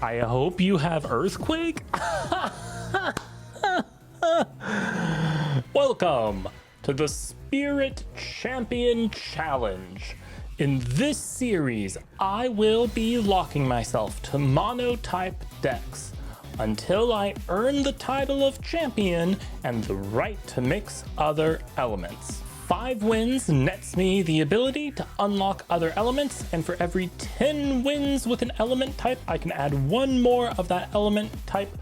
I hope you have Earthquake. Welcome to the Spirit Champion Challenge. In this series, I will be locking myself to mono-type decks until I earn the title of champion and the right to mix other elements. 5 wins nets me the ability to unlock other elements, and for every 10 wins with an element type, I can add 1 more of that element type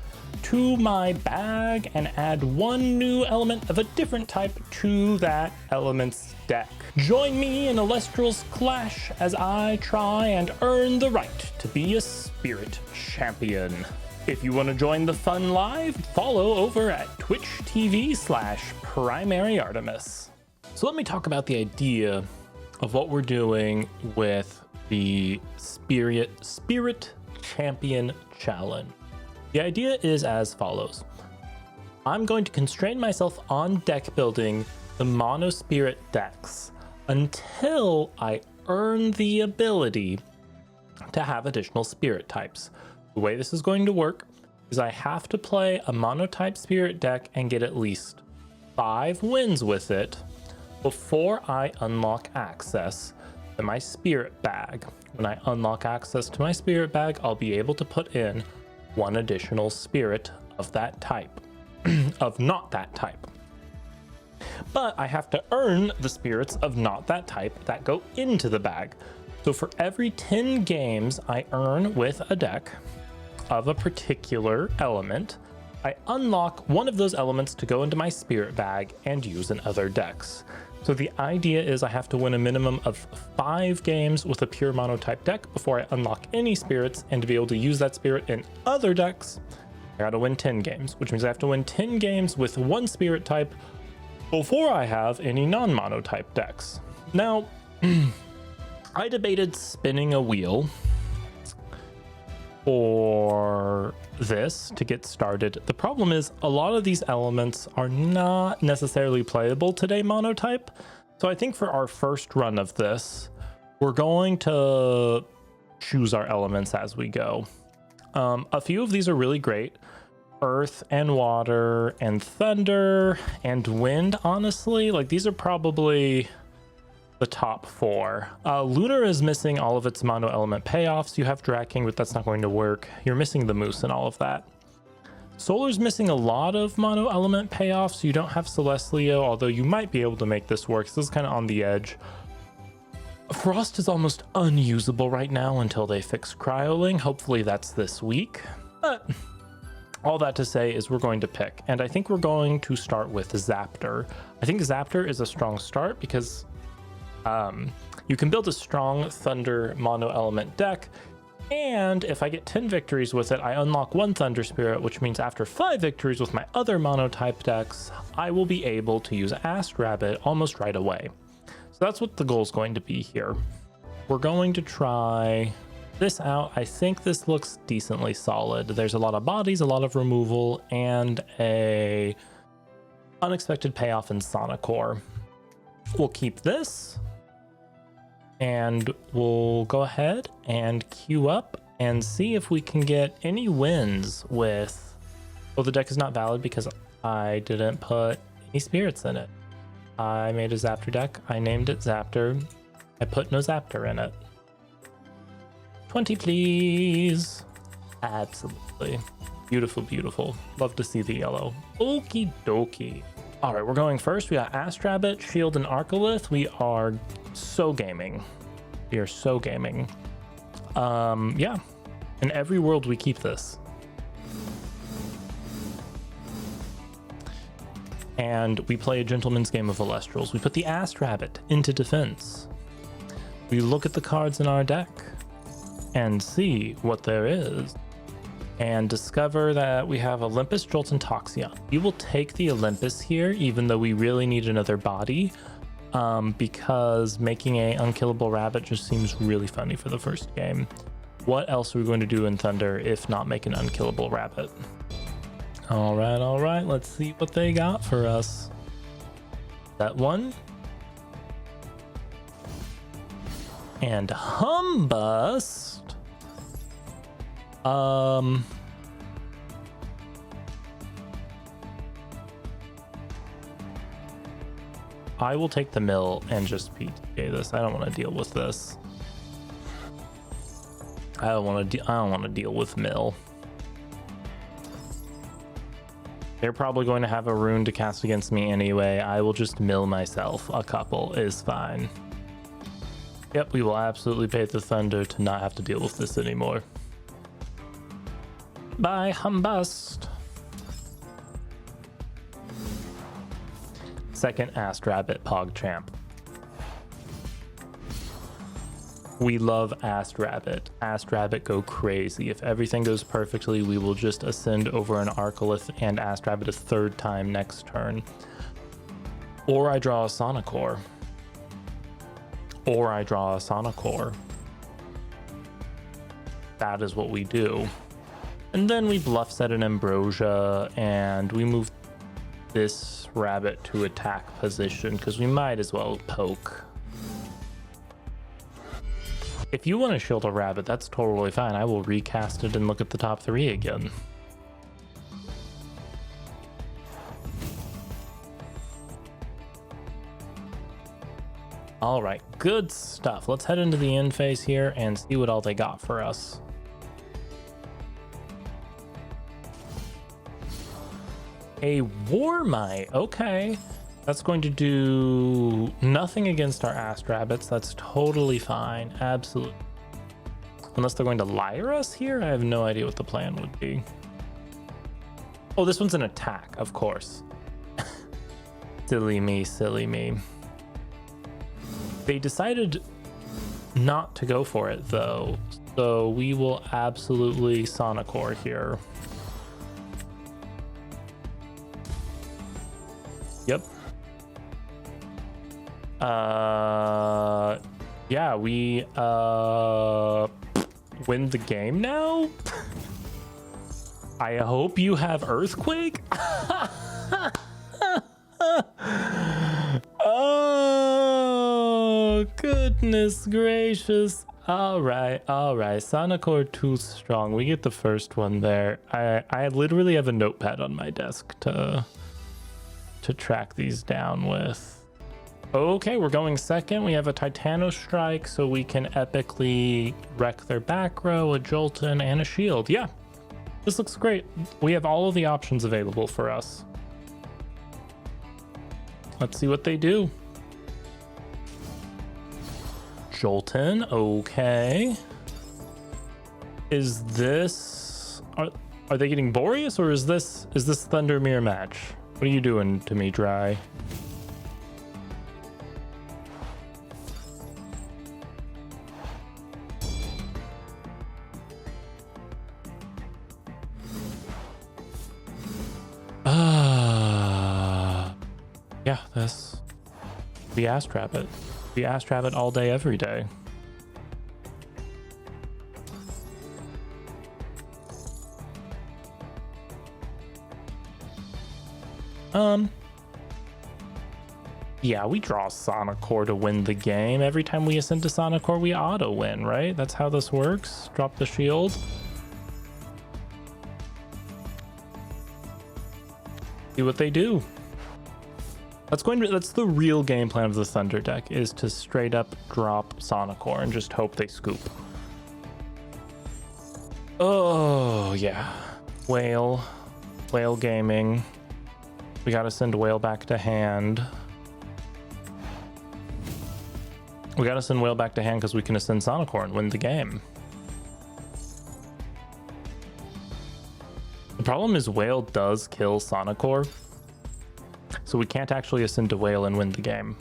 to my bag and add 1 new element of a different type to that element's deck. Join me in Elestrals Clash as I try and earn the right to be a Spirit Champion. If you want to join the fun live, follow over at twitch.tv/primaryartemis. So let me talk about the idea of what we're doing with the Spirit Champion Challenge. The idea is as follows. I'm going to constrain myself on deck building the mono spirit decks until I earn the ability to have additional spirit types. The way this is going to work is I have to play a monotype spirit deck and get at least 5 wins with it before I unlock access to my spirit bag. When I unlock access to my spirit bag, I'll be able to put in 1 additional spirit of that type, of not that type. But I have to earn the spirits of not that type that go into the bag. So for every 10 games I earn with a deck of a particular element, I unlock 1 of those elements to go into my spirit bag and use in other decks. So the idea is I have to win a minimum of 5 games with a pure monotype deck before I unlock any spirits, and to be able to use that spirit in other decks, I gotta win 10 games, which means I have to win 10 games with 1 spirit type before I have any non-monotype decks. Now, I debated spinning a wheel for this to get started. The problem is a lot of these elements are not necessarily playable today monotype. So I think for our first run of this, we're going to choose our elements as we go. A few of these are really great. Earth and water and thunder and wind, honestly, like these are probably the top 4. Lunar is missing all of its mono element payoffs. You have Draking, but that's not going to work. You're missing the moose and all of that. Solar's missing a lot of mono element payoffs. You don't have Celestlio, although you might be able to make this work. This is kind of on the edge. Frost is almost unusable right now until they fix Cryoling. Hopefully that's this week. But all that to say is we're going to pick, and I think we're going to start with Zaptor. I think Zaptor is a strong start because you can build a strong thunder mono element deck, and if I get 10 victories with it, I unlock 1 thunder spirit, which means after 5 victories with my other monotype decks, I will be able to use Ask Rabbit almost right away. So that's what the goal is going to be here. We're going to try this out. I think this looks decently solid. There's a lot of bodies, a lot of removal, and a unexpected payoff in Sonicore. We'll keep this, and we'll go ahead and queue up and see if we can get any wins with... Well, the deck is not valid because I didn't put any spirits in it. I made a Zaptor deck. I named it Zaptor. I put no Zaptor in it. 20, please. Absolutely. Beautiful, beautiful. Love to see the yellow. Okie dokie. All right, we're going first. We got Astrabbit, Shield, and Arcolith. We are so gaming. We are so gaming. Yeah. In every world, we keep this. And we play a gentleman's game of Elestrals. We put the Astrabbit into defense. We look at the cards in our deck and see what there is, and discover that we have Olympus, Jolt, and Toxion. We will take the Olympus here, even though we really need another body, because making a unkillable rabbit just seems really funny for the first game. What else are we going to do in Thunder if not make an unkillable rabbit? All right, let's see what they got for us. That one. And Humbust. I will take the mill and just PTA this. I don't want to deal with this. I don't want to deal with mill. They're probably going to have a rune to cast against me anyway. I will just mill myself. A couple is fine. Yep, we will absolutely pay the thunder to not have to deal with this anymore. Bye, Humbust. Second Asked Rabbit PogChamp. We love Asked Rabbit. Asked Rabbit go crazy. If everything goes perfectly, we will just ascend over an Arcolith and Asked Rabbit a third time next turn. Or I draw a Sonicore. That is what we do. And then we bluff set an Ambrosia and we move this rabbit to attack position because we might as well poke. If you want to shield a rabbit, that's totally fine. I will recast it and look at the top three again. All right, good stuff. Let's head into the end phase here and see what all they got for us. A Warmite, okay. That's going to do nothing against our Asked Rabbits. That's totally fine, absolutely. Unless they're going to Lyre us here, I have no idea what the plan would be. Oh, this one's an attack, of course. Silly me, silly me. They decided not to go for it though, so we will absolutely Sonicore here. Yep. Yeah, we win the game now. I hope you have Earthquake. Oh, goodness gracious. All right. Sonicore too strong. We get the first one there. I literally have a notepad on my desk to track these down with. Okay, we're going second. We have a Titano Strike, so we can epically wreck their back row, a Jolton, and a Shield. Yeah, this looks great. We have all of the options available for us. Let's see what they do. Jolton, okay. Is this... Are they getting Boreas, or is this Thunder Mirror match? What are you doing to me, Dry? Yeah, that's the Asked Rabbit. The Asked Rabbit all day, every day. Yeah, we draw Sonicore to win the game. Every time we ascend to Sonicore, we auto win, right? That's how this works. Drop the shield. See what they do. That's the real game plan of the Thunder deck, is to straight up drop Sonicore and just hope they scoop. Oh yeah. Whale gaming. We gotta send Whale back to hand. We gotta send Whale back to hand because we can ascend Sonicore and win the game. The problem is Whale does kill Sonicore, so we can't actually ascend to Whale and win the game.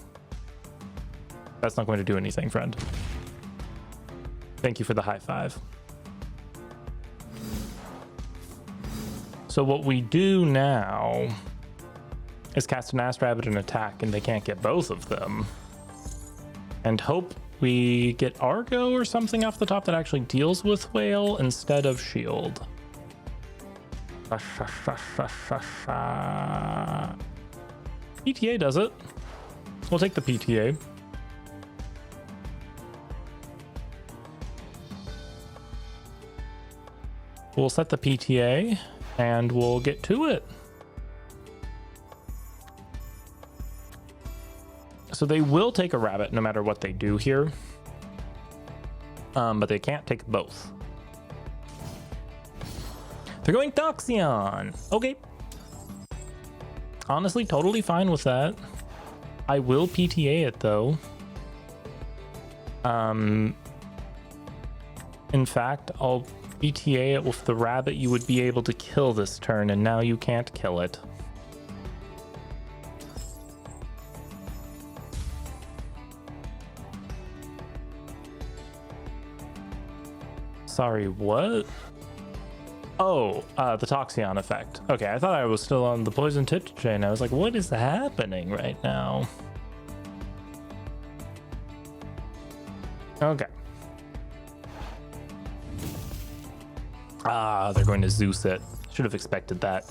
That's not going to do anything, friend. Thank you for the high five. So what we do now is cast an Asked Rabbit and attack, and they can't get both of them. And hope we get Argo or something off the top that actually deals with Whale instead of Shield. PTA does it. We'll take the PTA. We'll set the PTA and we'll get to it. So they will take a rabbit no matter what they do here. But they can't take both. They're going Toxion. Okay. Honestly, totally fine with that. I will PTA it though. In fact, I'll PTA it with the rabbit you would be able to kill this turn, and now you can't kill it. Sorry, what? Oh, the Toxion effect. Okay, I thought I was still on the poison tip chain. I was like, what is happening right now? Okay. Ah, they're going to Zeus it. Should have expected that.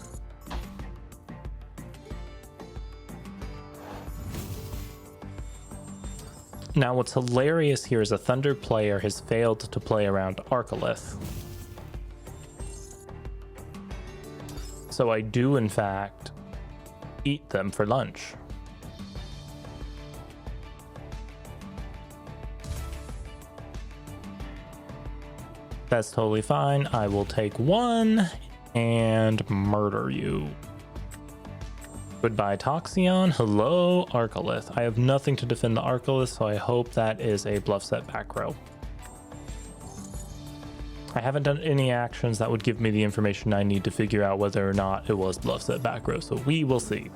Now, what's hilarious here is a Thunder player has failed to play around Arcolith. So I do, in fact, eat them for lunch. That's totally fine. I will take one and murder you. Goodbye, Toxion. Hello, Arcolith. I have nothing to defend the Arcolith, so I hope that is a bluff set back row. I haven't done any actions that would give me the information I need to figure out whether or not it was bluff set back row, so we will see.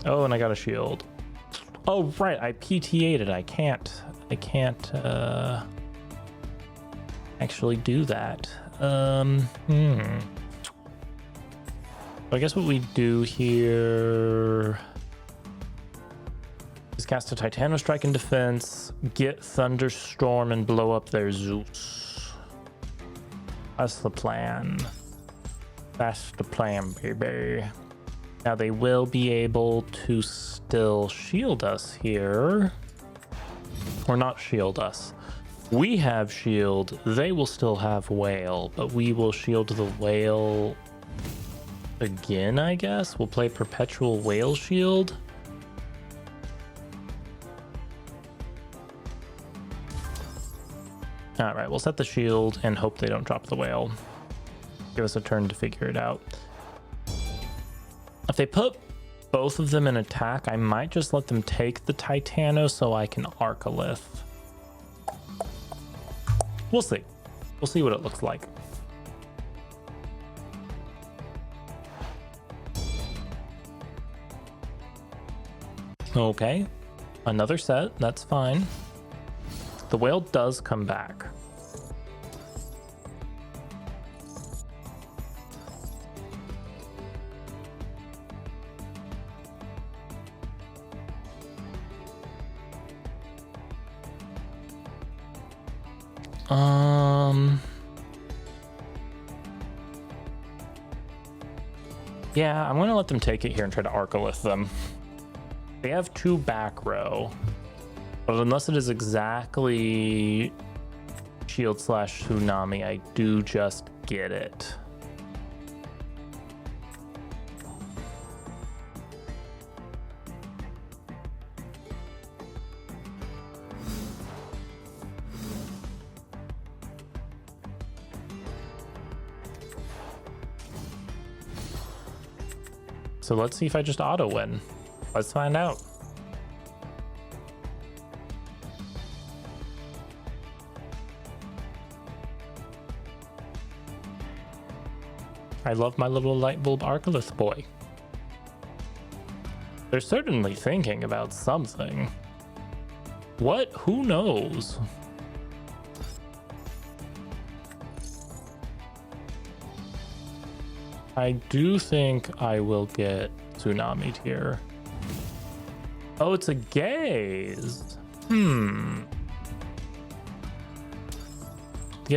Oh, and I got a shield. Oh, right, I PTA'd it. I can't actually do that. I guess what we do here is cast a Titano Strike in defense, get Thunderstorm, and blow up their Zeus. That's the plan. That's the plan, baby. Now they will be able to still shield us here. Or not shield us. We have shield. They will still have whale, but we will shield the whale again, I guess. We'll play perpetual whale shield. All right, we'll set the shield and hope they don't drop the whale. Give us a turn to figure it out. If they put both of them in attack, I might just let them take the Titano so I can Arcolith. We'll see. We'll see what it looks like. Okay, another set, that's fine. The whale does come back. Yeah, I'm gonna let them take it here and try to Arcolith them. They have 2 back row, but unless it is exactly shield / tsunami, I do just get it. So let's see if I just auto win. Let's find out. I love my little light bulb Arcolith boy. They're certainly thinking about something. What? Who knows? I do think I will get tsunami'd here. Oh, it's a gaze. The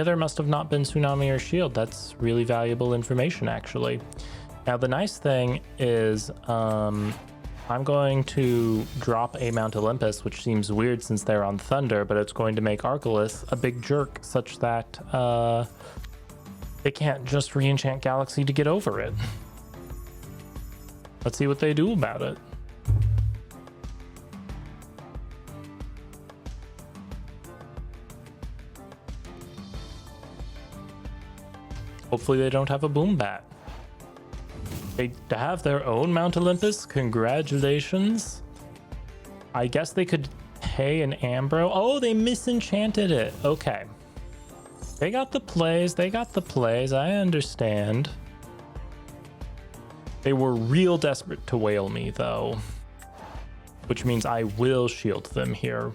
other must have not been tsunami or shield. That's really valuable information, actually. Now, the nice thing is I'm going to drop a Mount Olympus, which seems weird since they're on Thunder, but it's going to make Arcolith a big jerk such that They can't just re-enchant Galaxy to get over it. Let's see what they do about it. Hopefully they don't have a boom bat. They have their own Mount Olympus. Congratulations. I guess they could pay an Ambro. Oh, they misenchanted it. Okay. They got the plays. They got the plays. I understand. They were real desperate to whale me, though. Which means I will shield them here.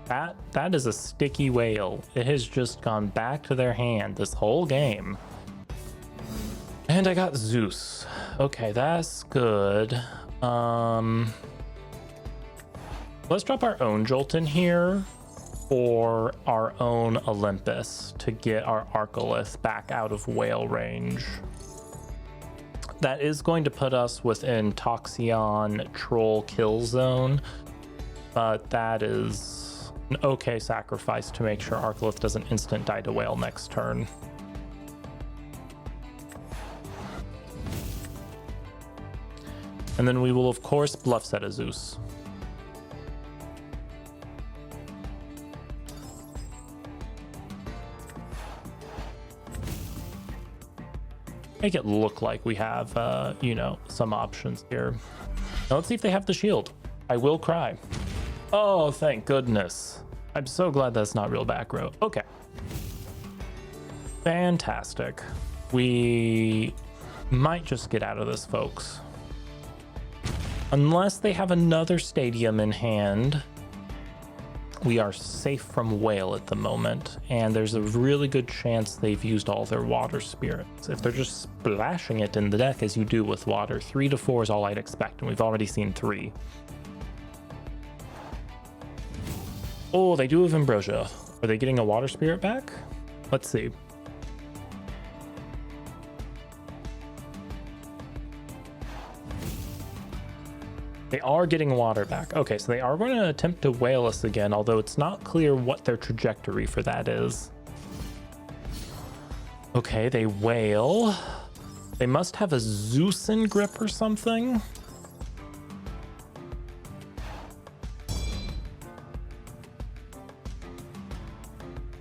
That is a sticky whale. It has just gone back to their hand this whole game. And I got Zeus. Okay, that's good. Let's drop our own Jolt in here for our own Olympus to get our Arcolith back out of whale range. That is going to put us within Toxion Troll kill zone, but that is an okay sacrifice to make sure Arcolith doesn't instant die to whale next turn. And then we will, of course, bluff set a Zeus. Make it look like we have, you know, some options here. Now let's see if they have the shield. I will cry. Oh, thank goodness. I'm so glad that's not real back row. Okay. Fantastic. We might just get out of this, folks. Unless they have another stadium in hand, we are safe from whale at the moment, and there's a really good chance they've used all their water spirits. If they're just splashing it in the deck as you do with water, 3 to 4 is all I'd expect, and we've already seen 3. Oh, they do have Ambrosia. Are they getting a water spirit back? Let's see. They are getting water back. Okay, so they are going to attempt to whale us again, although it's not clear what their trajectory for that is. Okay, they whale. They must have a Zeus in grip or something.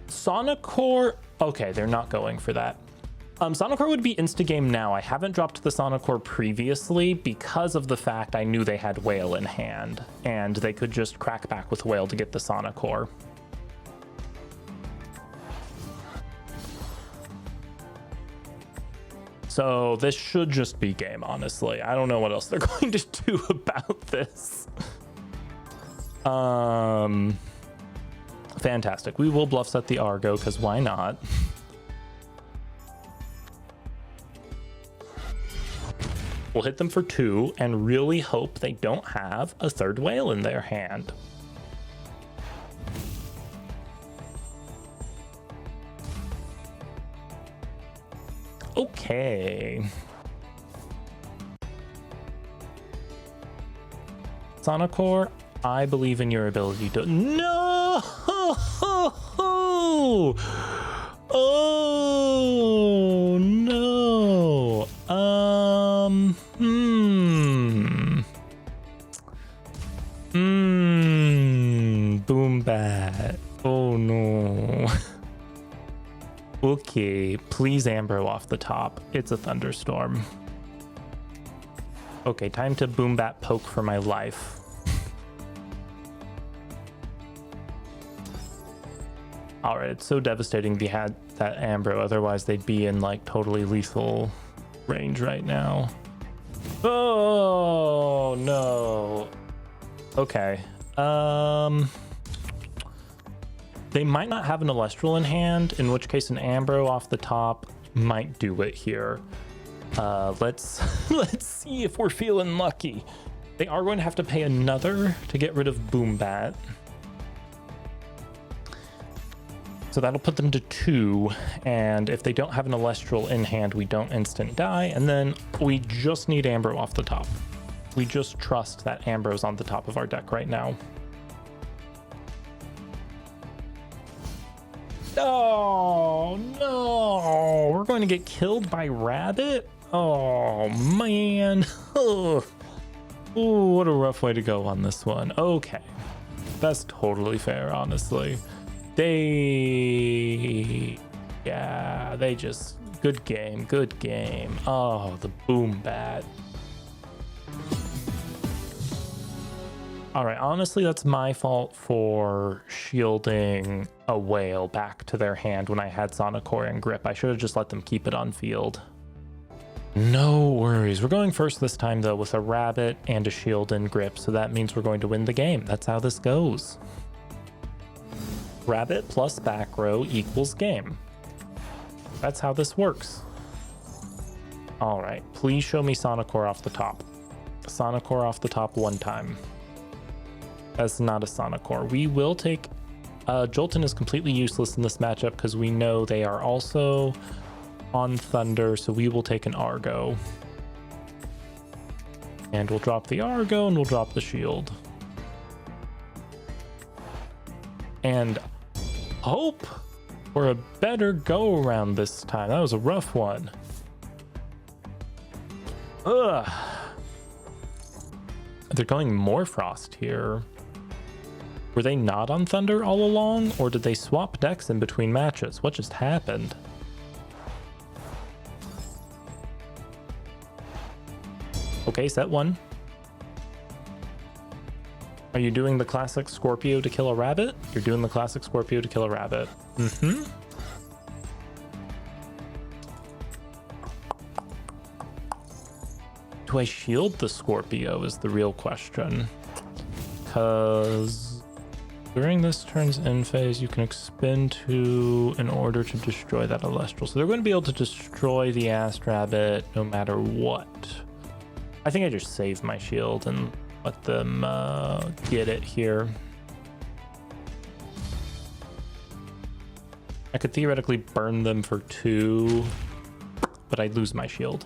Sonicore. Okay, they're not going for that. Sonicore would be insta-game now. I haven't dropped the Sonicore previously because of the fact I knew they had Whale in hand, and they could just crack back with Whale to get the Sonicore. So this should just be game, honestly. I don't know what else they're going to do about this. Fantastic. We will bluff set the Argo, because why not? We'll hit them for 2 and really hope they don't have a third whale in their hand. Okay. Sonicore, I believe in your ability to... No! Oh, no. Boom bat. Oh, no. Okay, please Ambro off the top. It's a thunderstorm. Okay, time to boom bat poke for my life. Alright, it's so devastating they had that Ambro, otherwise they'd be in like totally lethal range right now. Oh no. Okay. They might not have an Elestral in hand, in which case an Ambro off the top might do it here. Let's see if we're feeling lucky. They are going to have to pay another to get rid of Boom Bat. So that'll put them to 2, and if they don't have an Elestral in hand, we don't instant die, and then we just need Ambro off the top. We just trust that Ambro's on the top of our deck right now. Oh, no. We're going to get killed by Rabbit? Oh, man. Ooh, what a rough way to go on this one. Okay. That's totally fair, honestly. Yeah, they just... Good game, good game. Oh, the boom bat. All right, honestly, that's my fault for shielding a whale back to their hand when I had Sonicore and Grip. I should have just let them keep it on field. No worries. We're going first this time, though, with a Rabbit and a shield and Grip, so that means we're going to win the game. That's how this goes. Rabbit plus back row equals game. That's how this works. All right, please show me Sonicore off the top. Sonicore off the top one time. That's not a Sonicore. We will take... Jolton is completely useless in this matchup because we know they are also on Thunder, so we will take an Argo. And we'll drop the Argo and we'll drop the shield. And hope for a better go around this time. That was a rough one. Ugh. They're going more Frost here. Were they not on Thunder all along, or did they swap decks in between matches? What just happened? Okay, set one. Are you doing the classic Scorpio to kill a rabbit? You're doing the classic Scorpio to kill a rabbit. Mm-hmm. Do I shield the Scorpio is the real question. Because during this turn's end phase, you can expend 2 in order to destroy that Elestral. So they're going to be able to destroy the Ast Rabbit no matter what. I think I just save my shield and let them get it here. I could theoretically burn them for 2, but I'd lose my shield.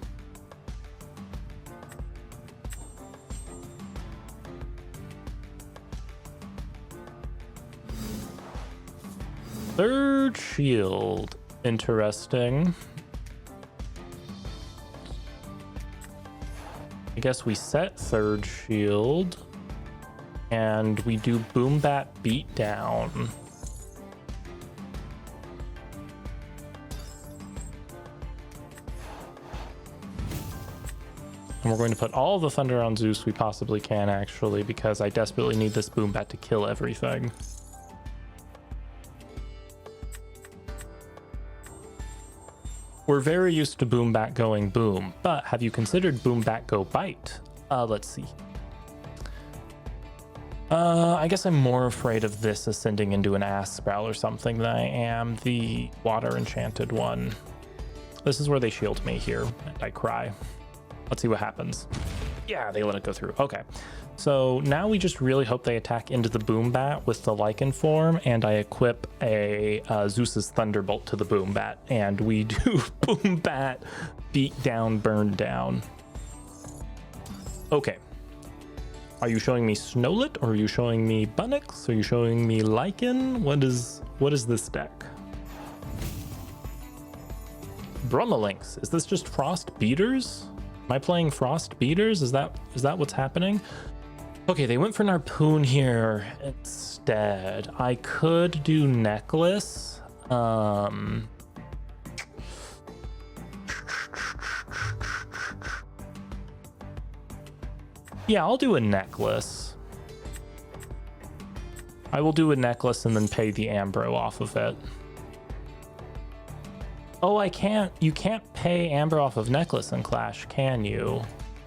Third shield. Interesting. I guess we set third shield and we do Boom Bat beat down. And we're going to put all the Thunder on Zeus we possibly can, actually, because I desperately need this Boom Bat to kill everything. We're very used to Boom Bat going boom, but have you considered Boom Bat go bite? Let's see. I guess I'm more afraid of this ascending into an Ass Sproul or something than I am the Water Enchanted one. This is where they shield me here, and I cry. Let's see what happens. Yeah, they let it go through. Okay. So now we just really hope they attack into the Boom Bat with the Lycan form, and I equip a Zeus's Thunderbolt to the Boom Bat, and we do Boom Bat, beat down, burn down. Okay. Are you showing me Snowlet, or are you showing me Bunnix? Are you showing me Lycan? What is this deck? Brumalinx. Is this just Frost Beaters? Am I playing Frost Beaters? Is that what's happening? Okay, they went for Narpoon here instead. I could do Necklace. Yeah, I'll do a Necklace. I will do a Necklace and then pay the Ambro off of it. Oh, I can't. You can't pay Ambro off of Necklace in Clash, can you?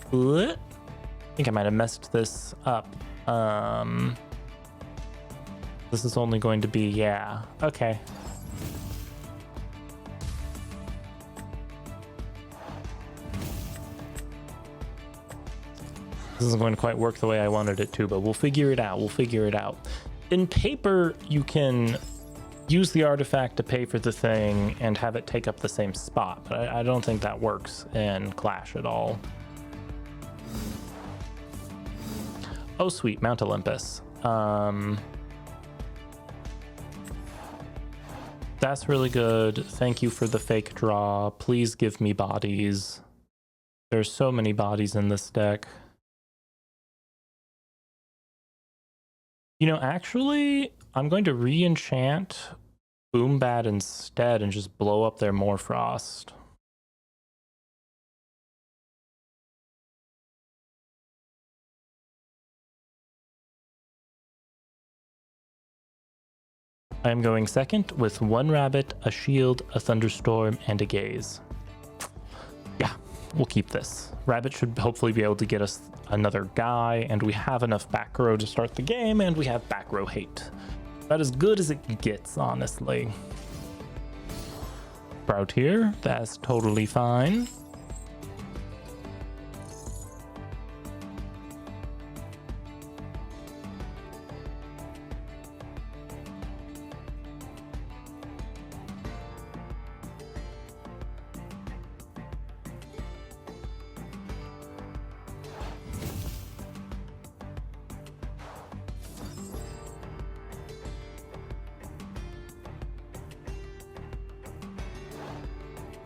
What? I think I might have messed this up. This is only going to be, yeah. Okay. This isn't going to quite work the way I wanted it to, but we'll figure it out. We'll figure it out. In paper, you can use the artifact to pay for the thing and have it take up the same spot, but I don't think that works in Clash at all. Oh, sweet, Mount Olympus. That's really good. Thank you for the fake draw. Please give me bodies. There's so many bodies in this deck. You know, actually, I'm going to re-enchant Boombat instead and just blow up their Morfrost. I am going second with 1 rabbit, a shield, a thunderstorm, and a gaze. Yeah, we'll keep this. Rabbit should hopefully be able to get us another guy, and we have enough back row to start the game, and we have back row hate. About as good as it gets, honestly. Sprout here, that's totally fine.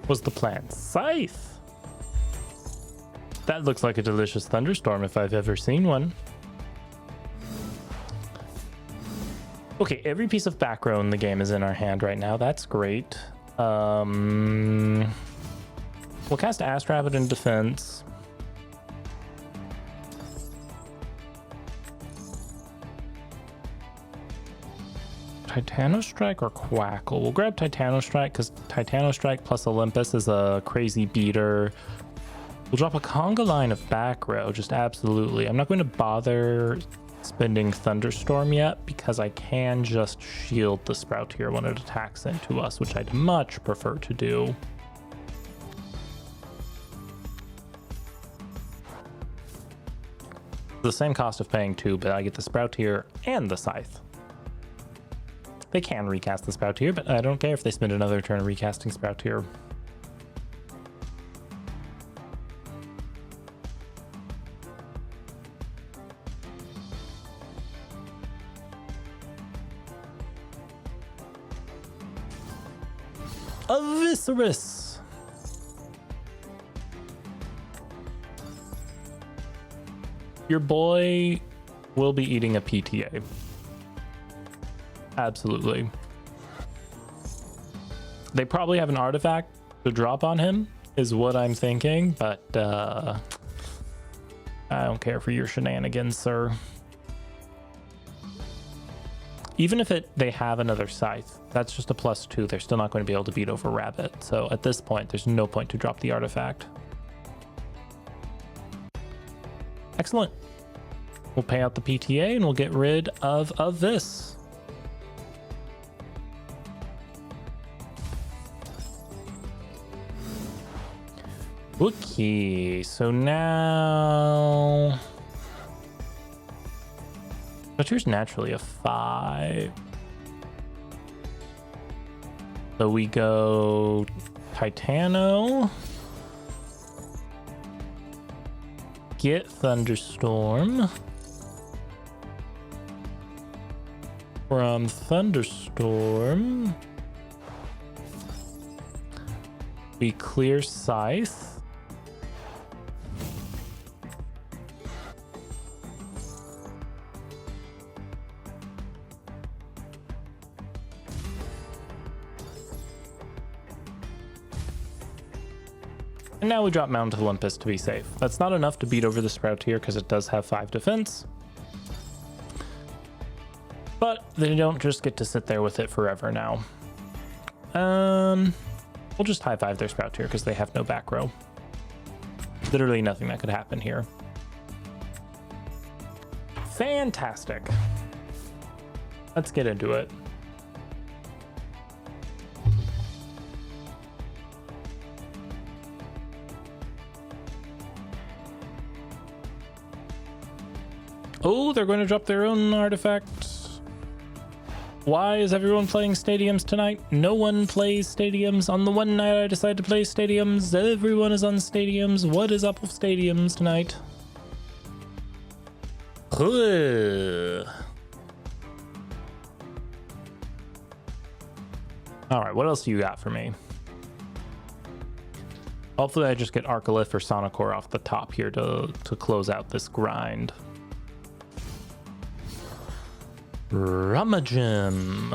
Was the plan Scythe? That looks like a delicious thunderstorm if I've ever seen one. Okay, every piece of back row in the game is in our hand right now. That's great. We'll cast Ass Rabbit in defense. Titano Strike or Quackle? We'll grab Titano Strike because Titano Strike plus Olympus is a crazy beater. We'll drop a conga line of back row, just absolutely. I'm not going to bother spending Thunderstorm yet because I can just shield the Sprout here when it attacks into us, which I'd much prefer to do. The same cost of paying 2, but I get the Sprout here and the Scythe. They can recast the Sprout here, but I don't care if they spend another turn recasting Sprout here. Eviscerus! Your boy will be eating a PTA. Absolutely. They probably have an artifact to drop on him, is what I'm thinking, but I don't care for your shenanigans, sir. Even if they have another Scythe, that's just a +2. They're still not going to be able to beat over Rabbit. So at this point, there's no point to drop the artifact. Excellent. We'll pay out the PTA and we'll get rid of this. Okay, so now Butcher's naturally a 5. So we go Titano, get Thunderstorm. From Thunderstorm, we clear Scythe. And now we drop Mount Olympus to be safe. That's not enough to beat over the Sprout here because it does have 5 defense. But they don't just get to sit there with it forever now. We'll just high 5 their Sprout here because they have no back row. Literally nothing that could happen here. Fantastic. Let's get into it. Oh, they're going to drop their own artifacts. Why is everyone playing stadiums tonight? No one plays stadiums. On the one night I decide to play stadiums, everyone is on stadiums. What is up with stadiums tonight? All right, what else do you got for me? Hopefully I just get Arcalyph or Sonicore off the top here to close out this grind. Rummagem.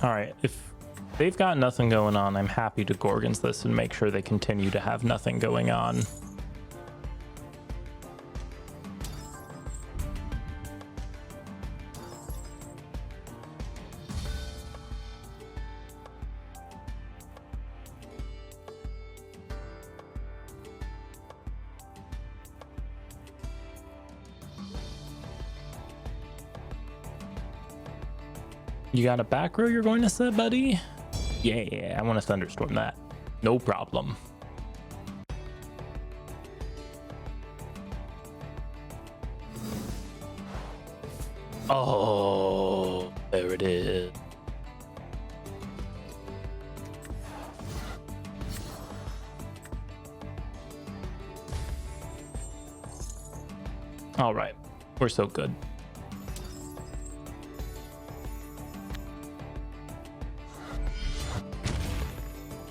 All right, if they've got nothing going on, I'm happy to Gorgons this and make sure they continue to have nothing going on. You got a back row you're going to set, buddy? Yeah, I want to thunderstorm that. No problem. Oh, there it is. All right, we're so good.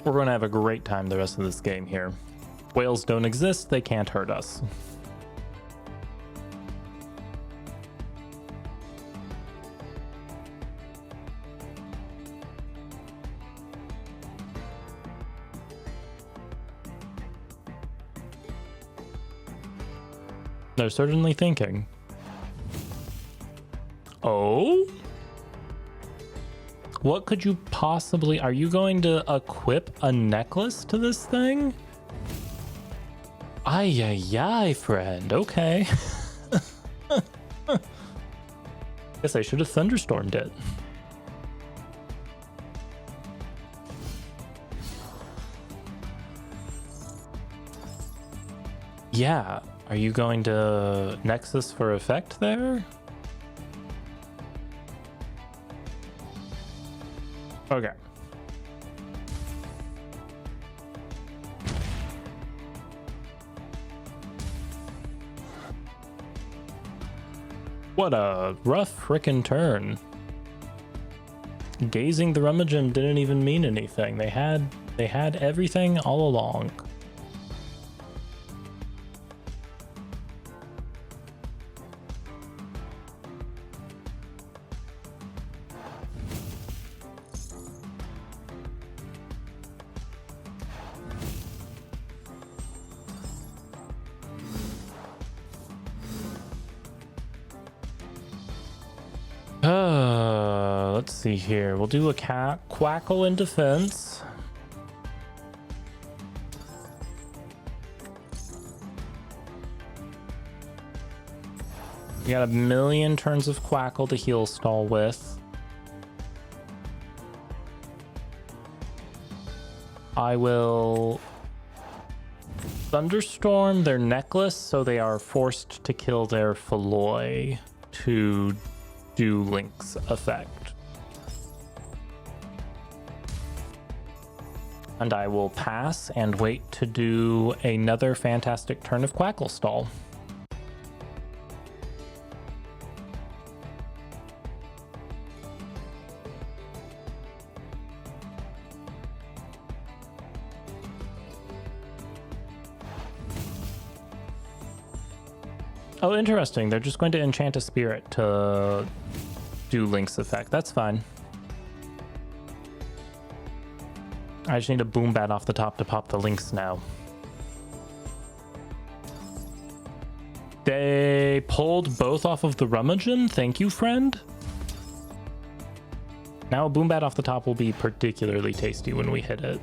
We're going to have a great time the rest of this game here. Whales don't exist, they can't hurt us. They're certainly thinking. Oh? What could you possibly... Are you going to equip a necklace to this thing? Ay, ay, ay, friend. Okay. Guess I should have thunderstormed it. Yeah. Are you going to Nexus for effect there? Okay. What a rough frickin' turn. Gazing the Rummagem didn't even mean anything. They had everything all along. Let's see here. We'll do a Quackle in defense. We got a million turns of Quackle to heal stall with. I will Thunderstorm their necklace so they are forced to kill their Feloy to do Link's effect. And I will pass and wait to do another fantastic turn of Quackle stall. Oh, interesting. They're just going to enchant a spirit to do Link's effect. That's fine. I just need a boom bat off the top to pop the Links now. They pulled both off of the Rummagem. Thank you, friend. Now a boom bat off the top will be particularly tasty when we hit it.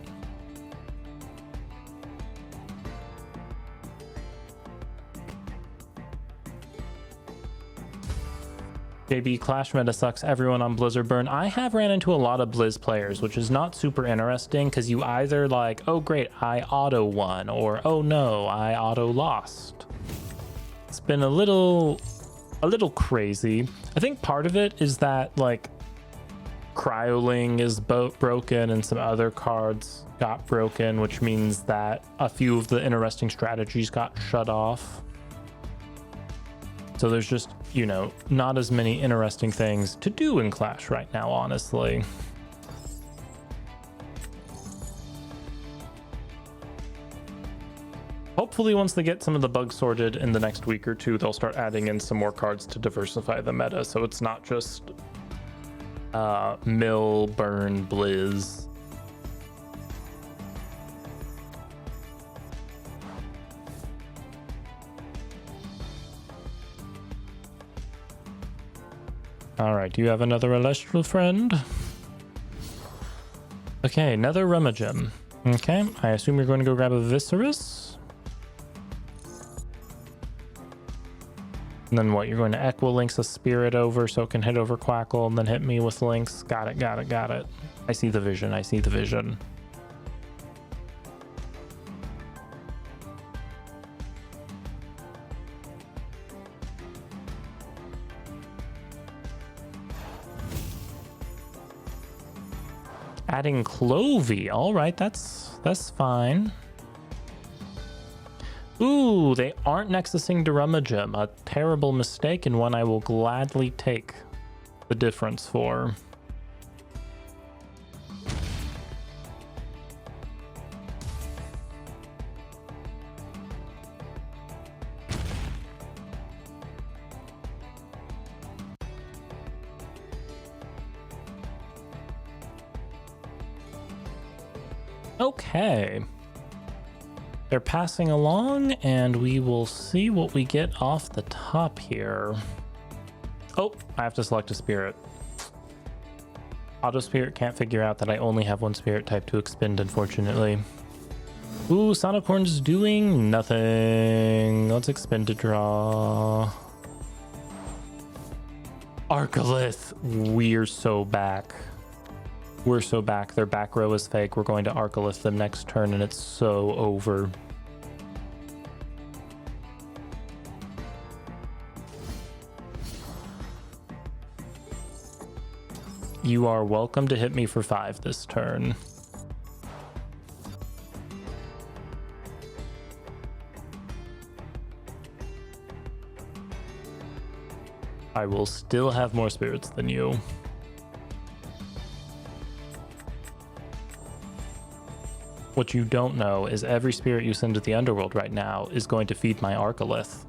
JB, Clash meta sucks. Everyone on Blizzard burn. I have ran into a lot of Blizz players, which is not super interesting because you either like, oh great, I auto won, or oh no, I auto lost. It's been a little crazy. I think part of it is that like Cryoling is broken and some other cards got broken, which means that a few of the interesting strategies got shut off. So there's just, you know, not as many interesting things to do in Clash right now, honestly. Hopefully once they get some of the bugs sorted in the next week or two, they'll start adding in some more cards to diversify the meta, so it's not just mill, burn, blizz. All right, do you have another Elestral friend? Okay, another Rummagem. Okay, I assume you're going to go grab a Viscerus. And then what, you're going to Equilinx a Spirit over so it can hit over Quackle and then hit me with Lynx. Got it, got it, got it. I see the vision, I see the vision. Adding Clovey. All right, that's fine. Ooh, they aren't nexusing to Rummagem. A terrible mistake and one I will gladly take the difference for. Okay. They're passing along, and we will see what we get off the top here. Oh, I have to select a spirit. Auto Spirit can't figure out that I only have one spirit type to expend, unfortunately. Ooh, Sonicorn's doing nothing. Let's expend to draw. Arcolith, we're so back. We're so back. Their back row is fake. We're going to Arcolith them next turn, and it's so over. You are welcome to hit me for 5 this turn. I will still have more spirits than you. What you don't know is every spirit you send to the underworld right now is going to feed my Arcolith.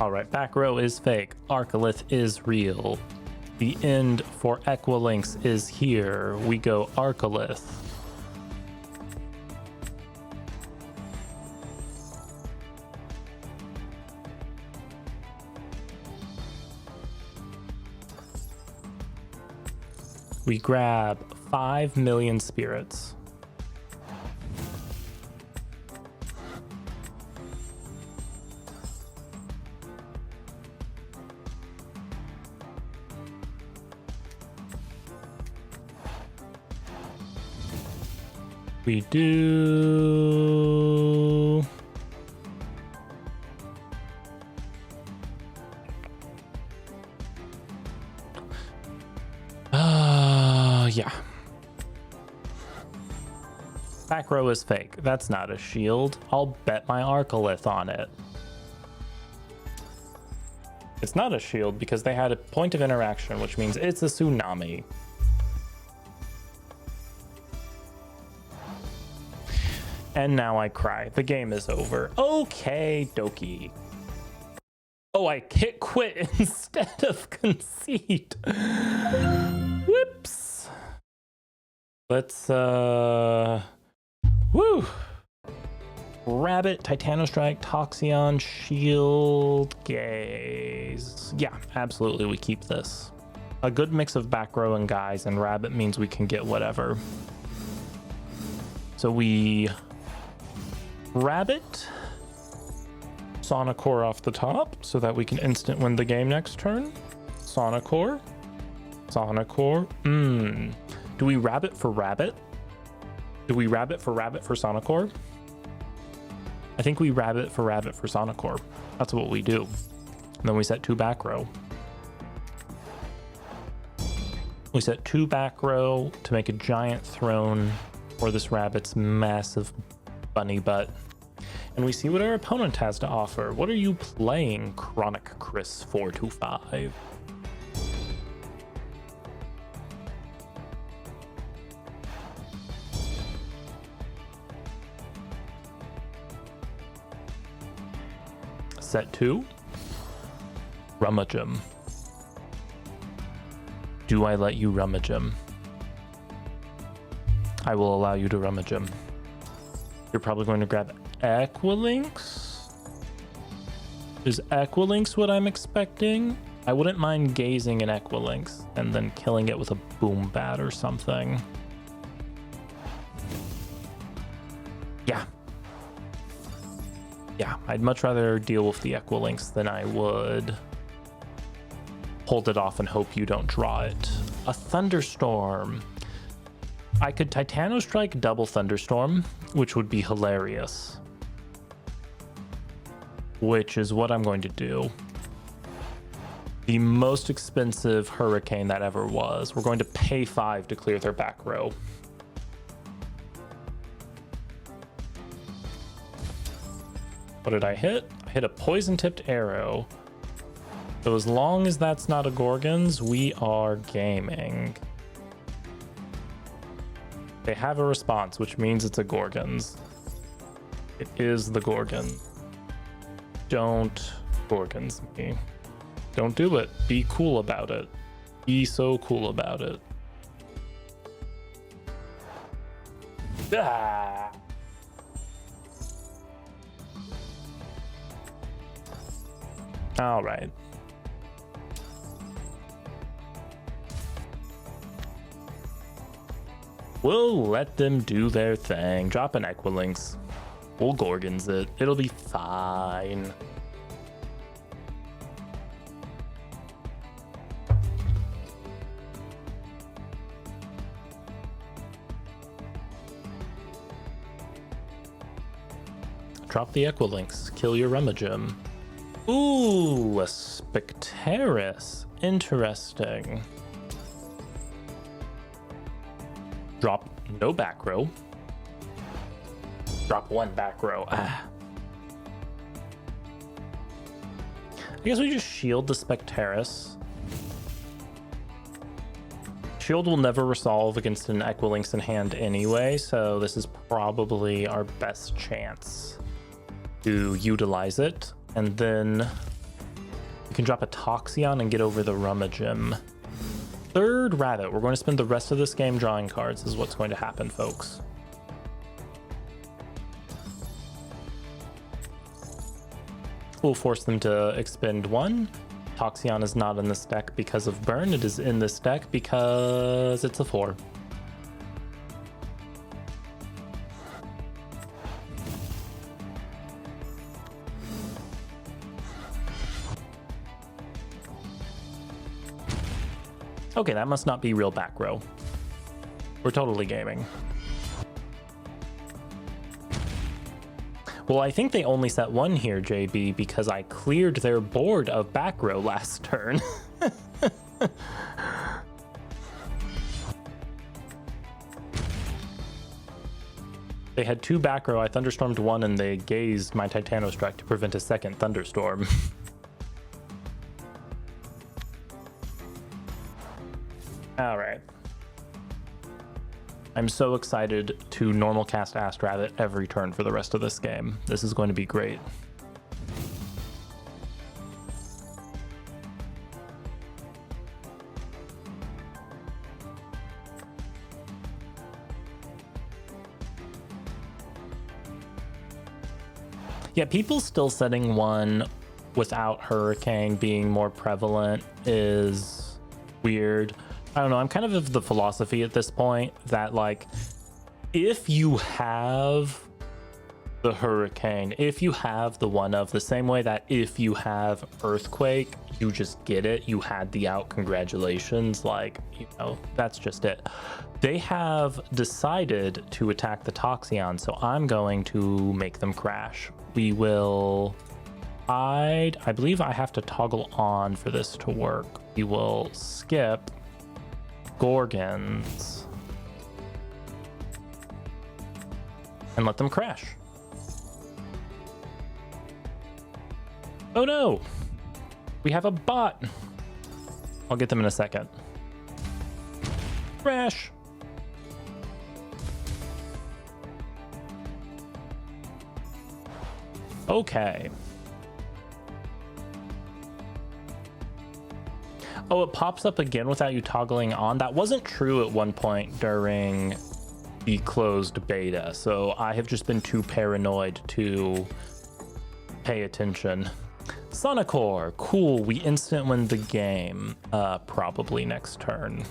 Alright, back row is fake. Arcolith is real. The end for Equilinx is here. We go Arcolith. We grab 5 million spirits. We do... yeah. Back row is fake. That's not a shield. I'll bet my Arcolith on it. It's not a shield because they had a point of interaction, which means it's a tsunami. And now I cry. The game is over. Okay, dokie. Oh, I hit quit instead of concede. Whoops. Let's, woo. Rabbit, Titanostrike, Toxion, Shield, Gaze. Yeah, absolutely, we keep this. A good mix of back row and guys, and Rabbit means we can get whatever. So we... Rabbit, Sonicore off the top so that we can instant win the game next turn. Sonicore. Do we Rabbit for Rabbit? Do we rabbit for Sonicore? I think we rabbit for Sonicore. That's what we do. And then we set 2 back row. We set 2 back row to make a giant throne for this rabbit's massive bunny butt. And we see what our opponent has to offer. What are you playing, Chronic Chris 425? Set 2, rummage 'em. Do I let you rummage 'em? I will allow you to rummage 'em. You're probably going to grab Equilinx? Is Equilinx what I'm expecting? I wouldn't mind gazing an Equilinx and then killing it with a boom bat or something. Yeah, I'd much rather deal with the Equilinx than I would hold it off and hope you don't draw it. A Thunderstorm. I could Titano Strike double Thunderstorm, which would be hilarious. Which is what I'm going to do. The most expensive Hurricane that ever was. We're going to pay 5 to clear their back row. What did I hit? I hit a poison-tipped arrow. So as long as that's not a Gorgons, we are gaming. They have a response, which means it's a Gorgons. It is the Gorgon. Don't Gorgons me. Don't do it. Be cool about it. Be so cool about it. Ah! All right. We'll let them do their thing. Drop an Equilinx. We'll Gorgons it. It'll be fine. Drop the Equilinx. Kill your Rummagem. Ooh, a Spectaris. Interesting. Drop no back row. Drop 1 back row. Ah. I guess we just shield the Spectaris. Shield will never resolve against an Equilinx in hand anyway, so this is probably our best chance to utilize it. And then we can drop a Toxeon and get over the Rummagem. 3rd rabbit. We're going to spend the rest of this game drawing cards is what's going to happen, folks. We'll force them to expend 1. Toxeon is not in this deck because of burn. It is in this deck because it's a 4. Okay, that must not be real back row. We're totally gaming. Well, I think they only set 1 here, JB, because I cleared their board of back row last turn. They had 2 back row. I thunderstormed 1 and they gazed my Titano Strike to prevent a 2nd thunderstorm. All right. I'm so excited to normal cast Ast Rabbit every turn for the rest of this game. This is going to be great. Yeah, people still setting 1 without Hurricane being more prevalent is weird. I don't know, I'm kind of the philosophy at this point that, like, if you have the hurricane. If you have the one of, the same way that if you have earthquake, you just get it, you had the out, congratulations, like, you know, that's just it. They have decided to attack the Toxion, so I'm going to make them crash. We will hide. I believe I have to toggle on for this to work. We will skip Gorgons and let them crash. Oh no, we have a bot. I'll get them in a second. Crash. Okay. Oh, it pops up again without you toggling on. That wasn't true at one point during the closed beta, so I have just been too paranoid to pay attention. Sonicore, cool. We instant win the game, probably next turn.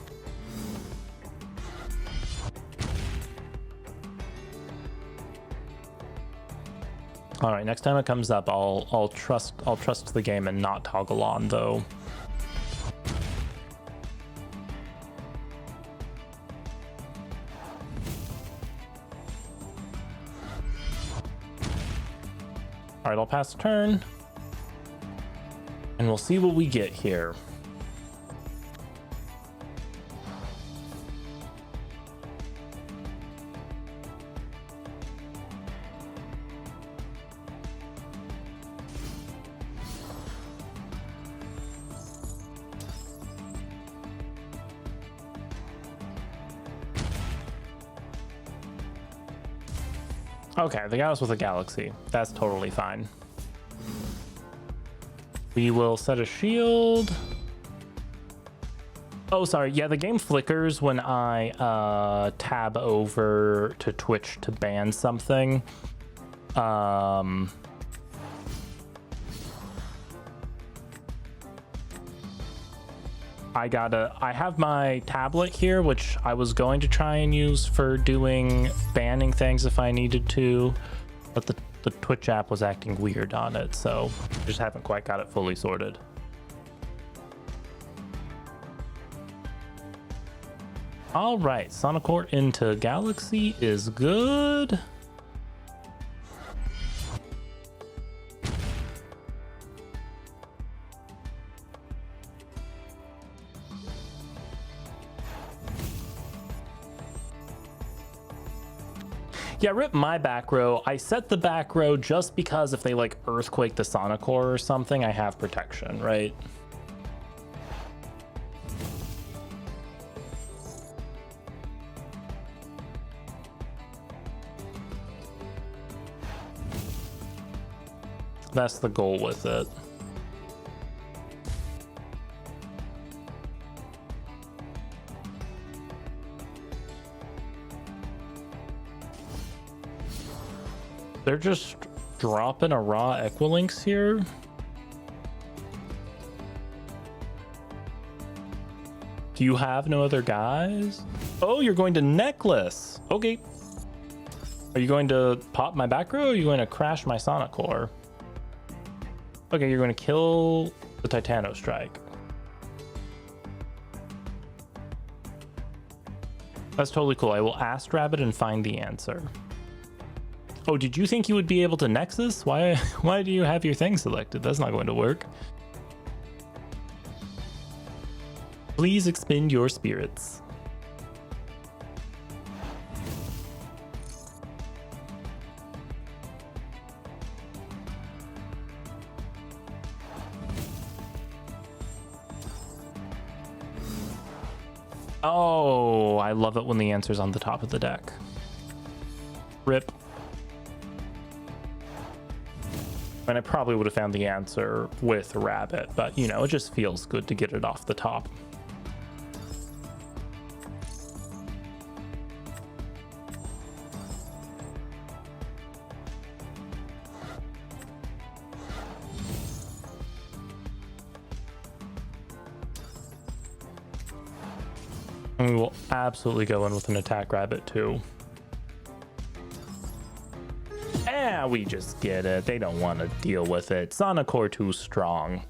All right, next time it comes up, I'll trust the game and not toggle on though. All right, I'll pass turn. And we'll see what we get here. Okay, they got us with a galaxy. That's totally fine. We will set a shield. Oh, sorry. Yeah, the game flickers when I tab over to Twitch to ban something. I have my tablet here, which I was going to try and use for doing banning things if I needed to, but the Twitch app was acting weird on it, so just haven't quite got it fully sorted. All right, Sonicore into Galaxy is good. Yeah, rip my back row. I set the back row just because if they like earthquake the Sonicore or something, I have protection, right? That's the goal with it. They're just dropping a raw Equilinx here. Do you have no other guys? Oh, you're going to necklace. Okay. Are you going to pop my back row or are you going to crash my Sonicore? Okay, you're going to kill the Titano Strike. That's totally cool. I will ask Rabbit and find the answer. Oh, did you think you would be able to Nexus? Why do you have your thing selected? That's not going to work. Please expend your spirits. Oh, I love it when the answer's on the top of the deck. Rip. And I probably would have found the answer with Rabbit, but you know, it just feels good to get it off the top. And we will absolutely go in with an attack Rabbit too. Yeah, we just get it. They don't want to deal with it. Sonicore too strong.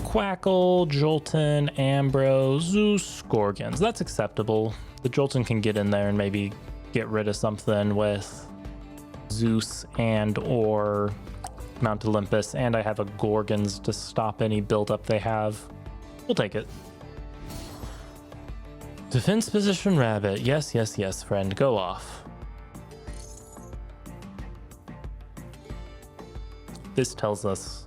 Quackle, Jolton, Ambro, Zeus, Gorgons. That's acceptable. The Jolton can get in there and maybe get rid of something with Zeus and or Mount Olympus, and I have a Gorgons to stop any buildup they have. We'll take it. Defense position rabbit. Yes, yes, yes, friend. Go off. This tells us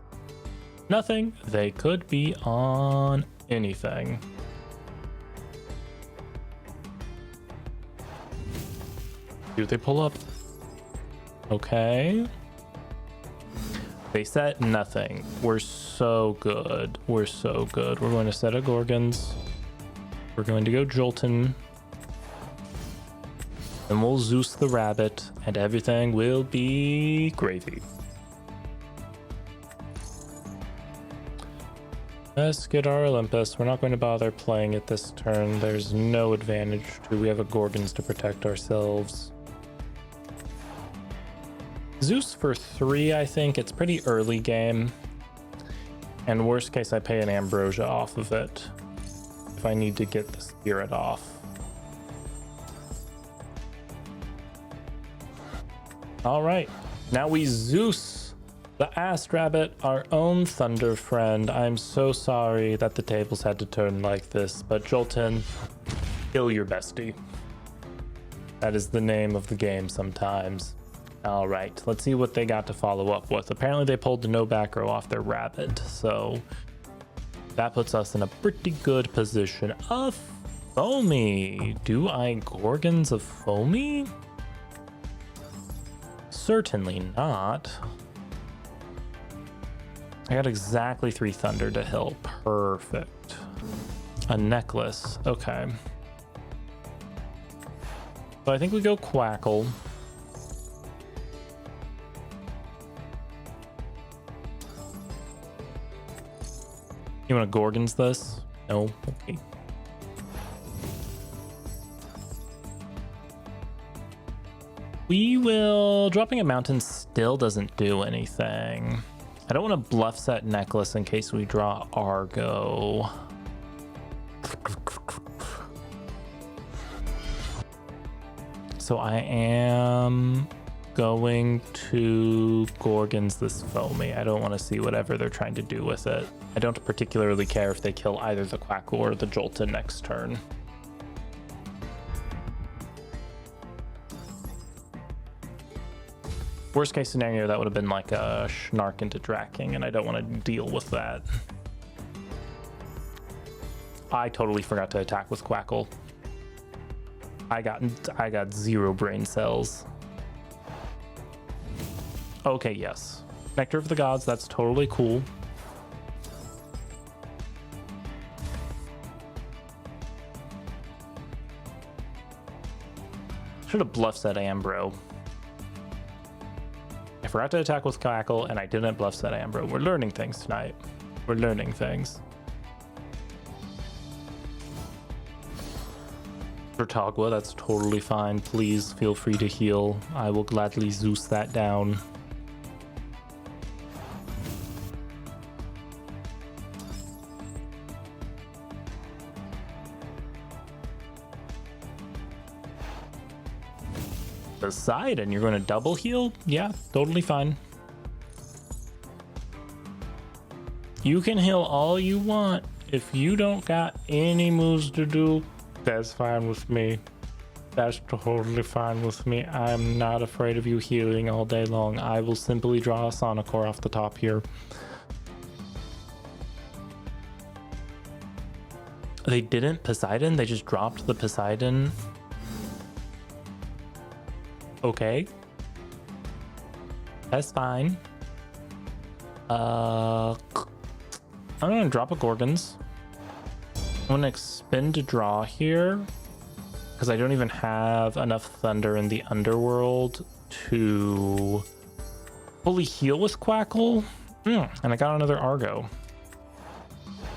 nothing. They could be on anything. Do they pull up? Okay. They set nothing. We're so good. We're so good. We're going to set a Gorgons. We're going to go Jolton. And we'll Zeus the rabbit, and everything will be gravy. Let's get our Olympus. We're not going to bother playing it this turn. There's no advantage to. We have a Gorgons to protect ourselves. Zeus for 3, I think. It's pretty early game. And worst case, I pay an Ambrosia off of it if I need to get the spirit off. All right, now we Zeus the Ass Rabbit, our own Thunder friend. I'm so sorry that the tables had to turn like this, but Jolton, kill your bestie. That is the name of the game sometimes. All right, let's see what they got to follow up with. Apparently they pulled the no back row off their rabbit, so that puts us in a pretty good position. A Foamy. Do I Gorgons of Foamy? Certainly not. I got exactly 3 Thunder to hill. Perfect. A necklace. Okay. So I think we go Quackle. You want to Gorgons this? No? Okay. We will... Dropping a mountain still doesn't do anything. I don't want to bluff set necklace in case we draw Argo. So I am going to Gorgons this Foamy. I don't want to see whatever they're trying to do with it. I don't particularly care if they kill either the Quackle or the Jolton next turn. Worst case scenario, that would have been like a Schnark into Draking, and I don't want to deal with that. I totally forgot to attack with Quackle. I got 0 brain cells. Okay, yes. Nectar of the Gods, that's totally cool. Should have bluff set Ambro. I forgot to attack with Quackle, and I didn't bluff set Ambro. We're learning things tonight. We're learning things. Vertagua, that's totally fine. Please feel free to heal. I will gladly Zeus that down. Poseidon, you're going to double heal? Yeah, totally fine. You can heal all you want. If you don't got any moves to do, that's fine with me. That's totally fine with me. I'm not afraid of you healing all day long. I will simply draw a Sonicore off the top here. They didn't Poseidon, they just dropped the Poseidon. Okay. That's fine. I'm gonna drop a Gorgons. I'm gonna expend to draw here because I don't even have enough Thunder in the underworld to fully heal with Quackle. And I got another Argo.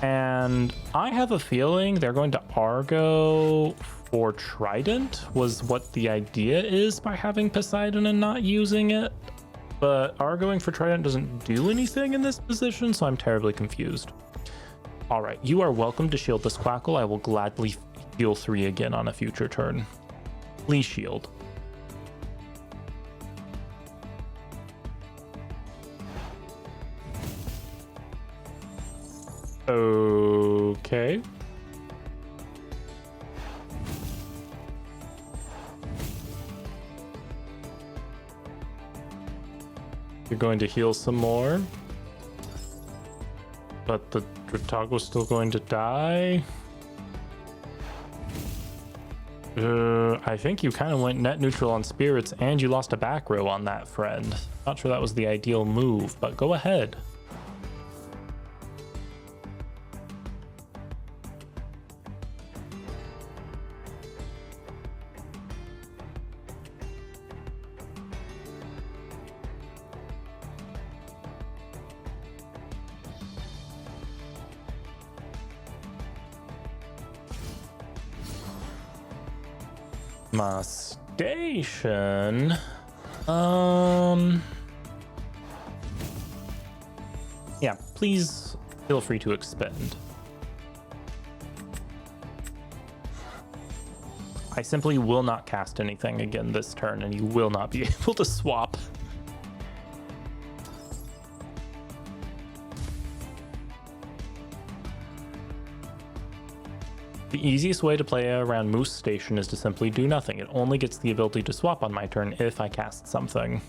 And I have a feeling they're going to Argo for Trident was what the idea is by having Poseidon and not using it. But Argoing for Trident doesn't do anything in this position, so I'm terribly confused. All right, you are welcome to shield this Quackle. I will gladly heal 3 again on a future turn. Please shield. Okay. You're going to heal some more. But the Dratago's still going to die. I think you kind of went net neutral on spirits and you lost a back row on that, friend. Not sure that was the ideal move, but go ahead. My station. Yeah, please feel free to expend. I simply will not cast anything again this turn, and you will not be able to swap. The easiest way to play around Moose Station is to simply do nothing. It only gets the ability to swap on my turn if I cast something.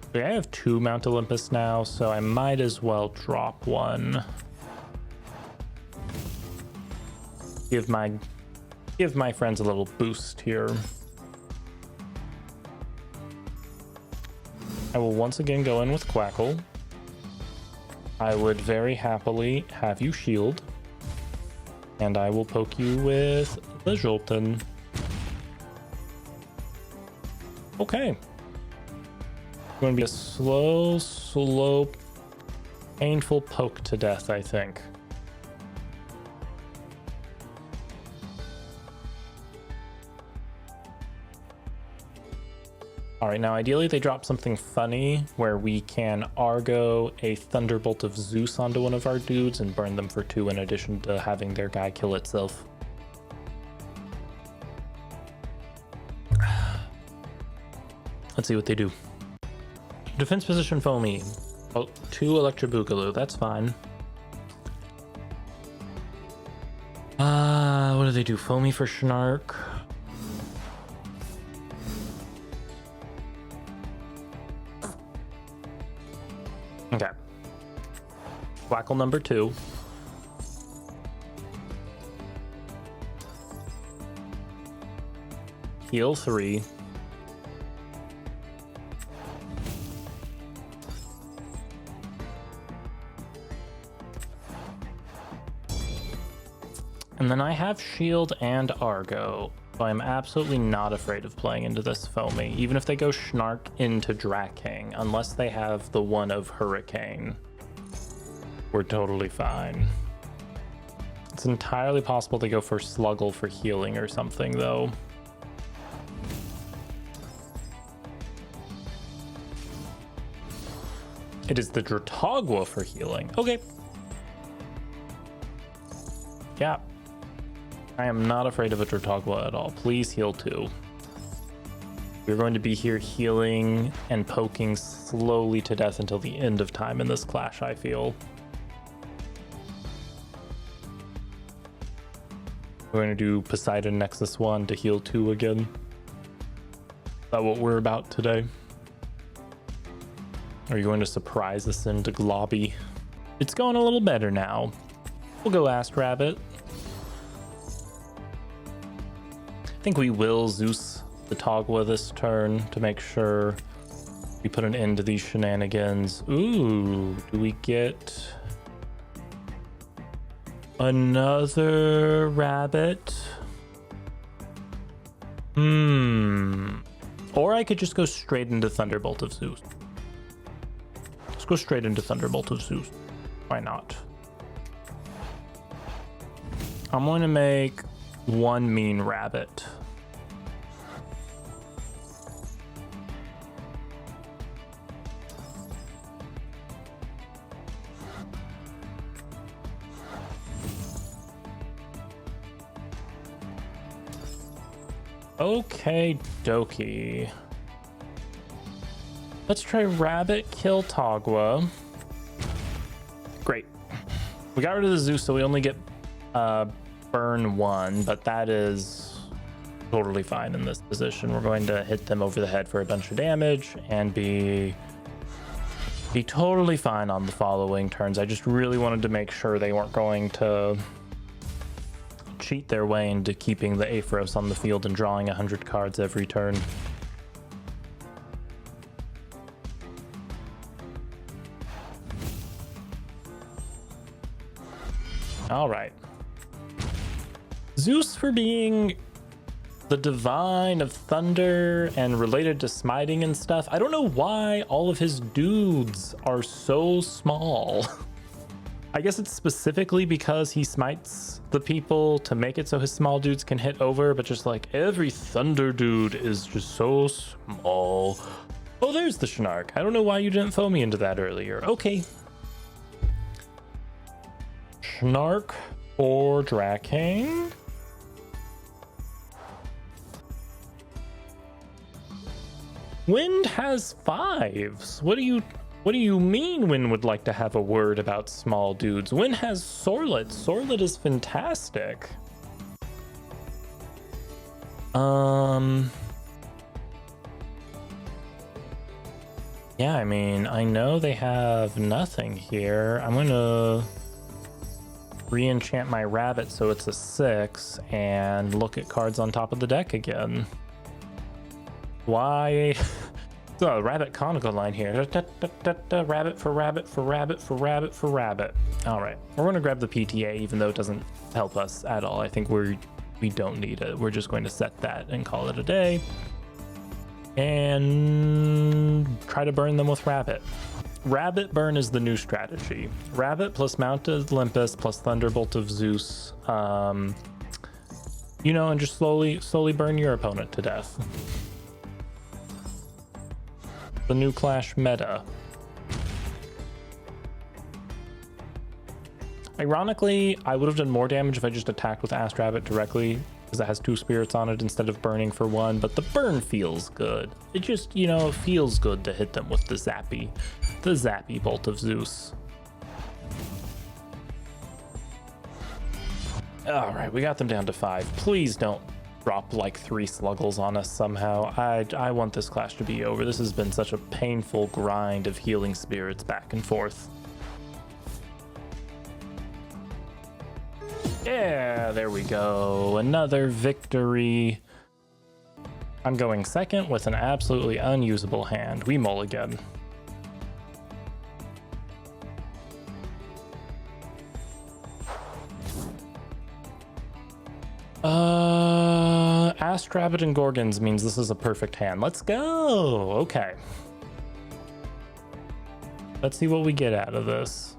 Okay, I have 2 Mount Olympus now, so I might as well drop 1. Give my friends a little boost here. I will once again go in with Quackle. I would very happily have you shield, and I will poke you with the Jolton. Okay. Going to be a slow, painful poke to death, I think. All right, now ideally they drop something funny where we can Argo a Thunderbolt of Zeus onto one of our dudes and burn them for 2 in addition to having their guy kill itself. Let's see what they do. Defense position Foamy. Oh, 2 Electroboogaloo, that's fine. What do they do? Foamy for Snark. Okay. Quackle number 2. Heal 3. And then I have Shield and Argo, so I'm absolutely not afraid of playing into this Foamy, even if they go Snark into Drakking, unless they have the one of Hurricane. We're totally fine. It's entirely possible they go for Sluggle for healing or something, though. It is the Dratagwa for healing. Okay. Yeah. I am not afraid of a Dratagwa at all. Please heal 2. We're going to be here healing and poking slowly to death until the end of time in this clash, I feel. We're going to do Poseidon Nexus 1 to heal 2 again. Is that what we're about today? Are you going to surprise us into Globby? It's going a little better now. We'll go Ast Rabbit. I think we will Zeus the Togwa this turn to make sure we put an end to these shenanigans. Ooh, do we get another rabbit? Or I could just go straight into Thunderbolt of Zeus. Let's go straight into Thunderbolt of Zeus. Why not? I'm going to make 1 mean rabbit. Okay, dokie. Let's try Rabbit kill Togwa. Great. We got rid of the Zeus, so we only get burn 1, but that is totally fine in this position. We're going to hit them over the head for a bunch of damage and be totally fine on the following turns. I just really wanted to make sure they weren't going to cheat their way into keeping the Aphros on the field and drawing 100 cards every turn. All right. Zeus for being the divine of thunder and related to smiting and stuff. I don't know why all of his dudes are so small. I guess it's specifically because he smites the people to make it so his small dudes can hit over, but just like every thunder dude is just so small. Oh, there's the Shnark. I don't know why you didn't throw me into that earlier. Okay. Shnark or Drakang. Wind has 5s. What do you mean Wind would like to have a word about small dudes? Wind has Sorlet. Sorlet is fantastic. Yeah, I mean, I know they have nothing here. I'm gonna re-enchant my Rabbit so it's a 6 and look at cards on top of the deck again. Why? So Rabbit conical line here. Rabbit for rabbit for rabbit for rabbit for rabbit. All right, we're going to grab the PTA even though it doesn't help us at all. I think we don't need it. We're just going to set that and call it a day and try to burn them with Rabbit. Rabbit burn is the new strategy. Rabbit plus Mounted Olympus plus Thunderbolt of Zeus. You know, and just slowly burn your opponent to death. The new Clash meta. Ironically, I would have done more damage if I just attacked with Ask Rabbit directly, because it has 2 spirits on it instead of burning for 1, but the burn feels good. It just, you know, it feels good to hit them with the Zappy Bolt of Zeus. All right, we got them down to 5. Please don't drop like 3 Sluggles on us somehow. I want this clash to be over. This has been such a painful grind of healing spirits back and forth. Yeah, there we go. Another victory. I'm going second with an absolutely unusable hand. We mulligan. Ask Rabbit and Gorgons means this is a perfect hand. Let's go. Okay. Let's see what we get out of this.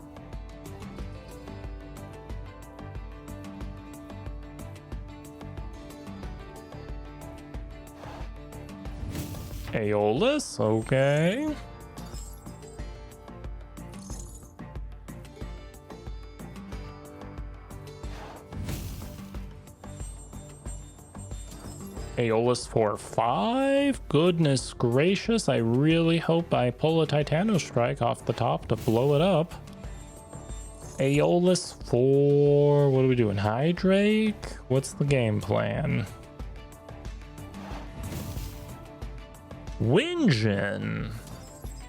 Aeolus, okay. Aeolus for 5. Goodness gracious, I really hope I pull a Titano Strike off the top to blow it up. Aeolus for... what are we doing? Hydrake? What's the game plan? Winjin.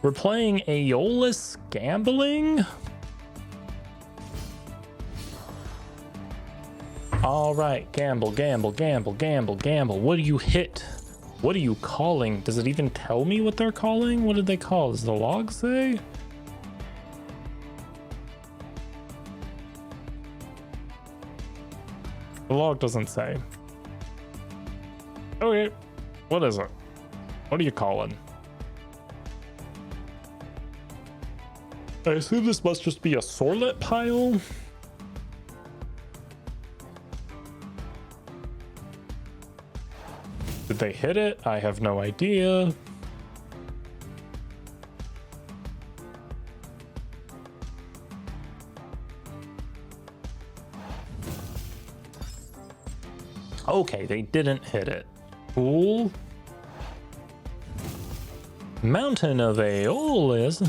We're playing Aeolus Gambling? All right, gamble, gamble, gamble, gamble, gamble. What do you hit? What are you calling? Does it even tell me what they're calling? What did they call? Does the log say? The log doesn't say. Okay, what is it? What are you calling? I assume this must just be a Sorlet pile. Did they hit it? I have no idea. Okay, they didn't hit it. Cool. Mountain of Aeolus.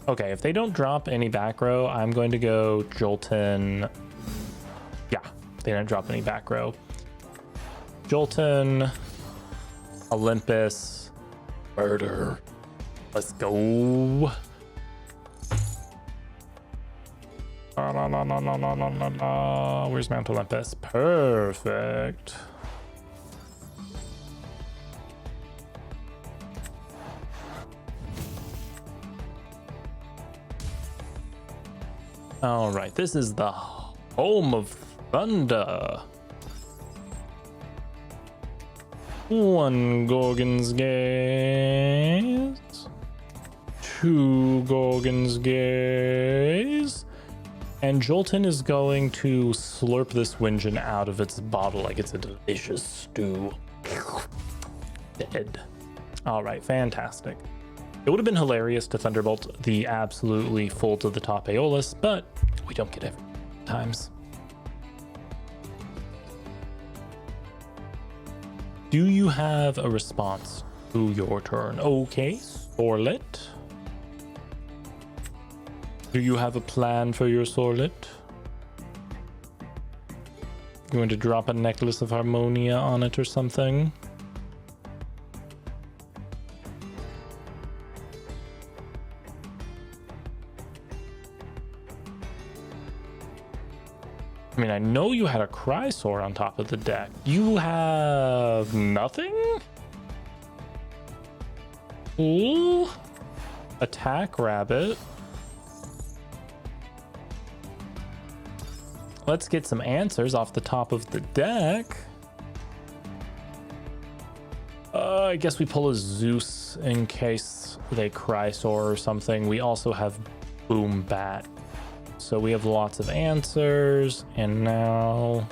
Okay, if they don't drop any back row, I'm going to go Jolton. Yeah, they didn't drop any back row. Jolton, Olympus, Murder. Let's go. Where's Mount Olympus? Perfect. All right, this is the home of thunder. 1 Gorgon's Gaze. 2 Gorgon's Gaze. And Jolton is going to slurp this Wingeon out of its bottle like it's a delicious stew. Dead. All right, fantastic. It would have been hilarious to Thunderbolt the absolutely full to the top Aeolus, but we don't get it times. Do you have a response to your turn? Okay, Sorlet. Do you have a plan for your Sorlet? You want to drop a Necklace of Harmonia on it or something? I mean, I know you had a Crysaor on top of the deck. You have nothing? Ooh. Attack Rabbit. Let's get some answers off the top of the deck. I guess we pull a Zeus in case they Crysaor or something. We also have Boom Bat. So we have lots of answers, and now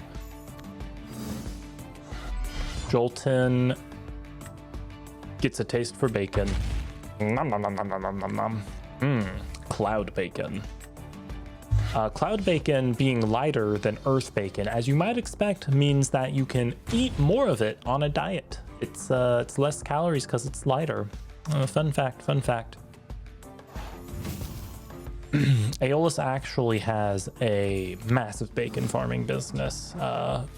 Jolton gets a taste for bacon. Nom, nom, nom, nom, nom, nom, nom. Cloud bacon. Cloud bacon being lighter than earth bacon, as you might expect, means that you can eat more of it on a diet. It's less calories because it's lighter. Fun fact, fun fact. Aeolus actually has a massive bacon farming business.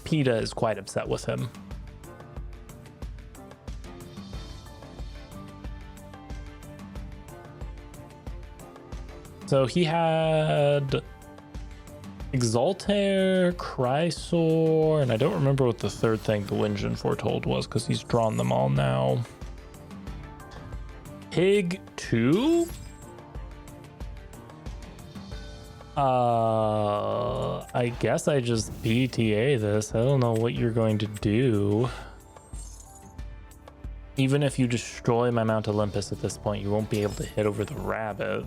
PETA is quite upset with him. So he had Exaltair, Crysaor, and I don't remember what the third thing the Wingeon foretold was because he's drawn them all now. Pig 2? I guess I just BTA this. I don't know what you're going to do. Even if you destroy my Mount Olympus at this point, you won't be able to hit over the rabbit.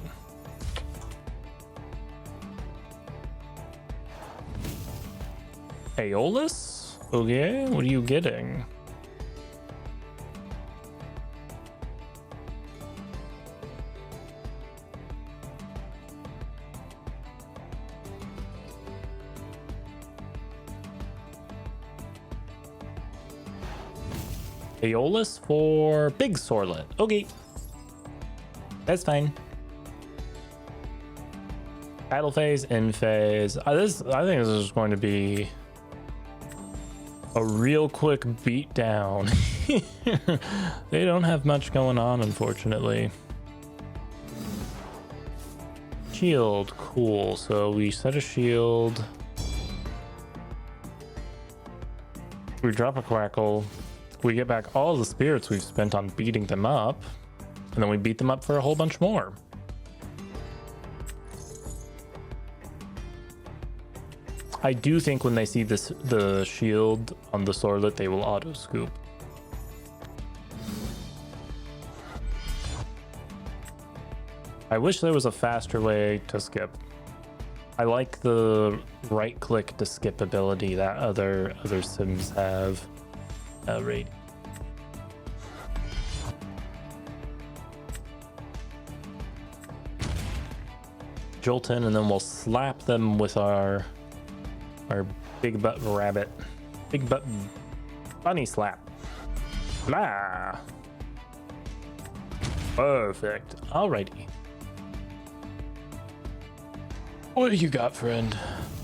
Aeolus? Okay, what are you getting? Aeolus for Big Sorlet. Okay. That's fine. Battle phase, end phase. I think this is going to be a real quick beat down. They don't have much going on, unfortunately. Shield, cool. So we set a shield. We drop a Quackle. We get back all the spirits we've spent on beating them up, and then we beat them up for a whole bunch more. I do think when they see the shield on the Sorlet, they will auto scoop. I wish there was a faster way to skip. I like the right click to skip ability that other sims have. Raid. Jolton, and then we'll slap them with our big butt rabbit. Big butt bunny slap. Ah. Perfect. Alrighty. What do you got, friend?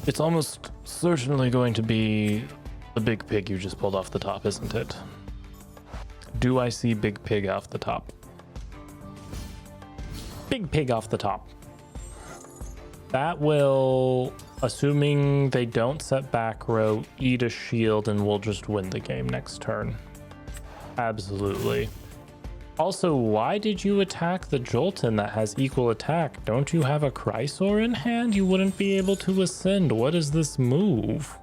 It's almost certainly going to be the big pig you just pulled off the top, isn't it? Do I see big pig off the top? Big pig off the top. That will, assuming they don't set back row, eat a shield and we'll just win the game next turn. Absolutely. Also, why did you attack the Jolton that has equal attack? Don't you have a Chrysor in hand? You wouldn't be able to ascend. What is this move?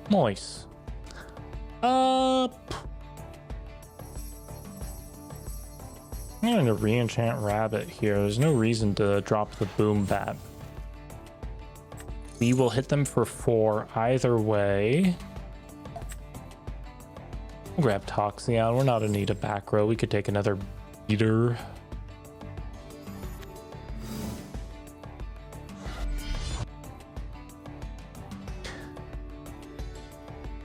Nice. I'm going to re-enchant Rabbit here. There's no reason to drop the Boom Bat. We will hit them for 4 either way. We'll grab Toxeon. We're not in need of back row. We could take another beater.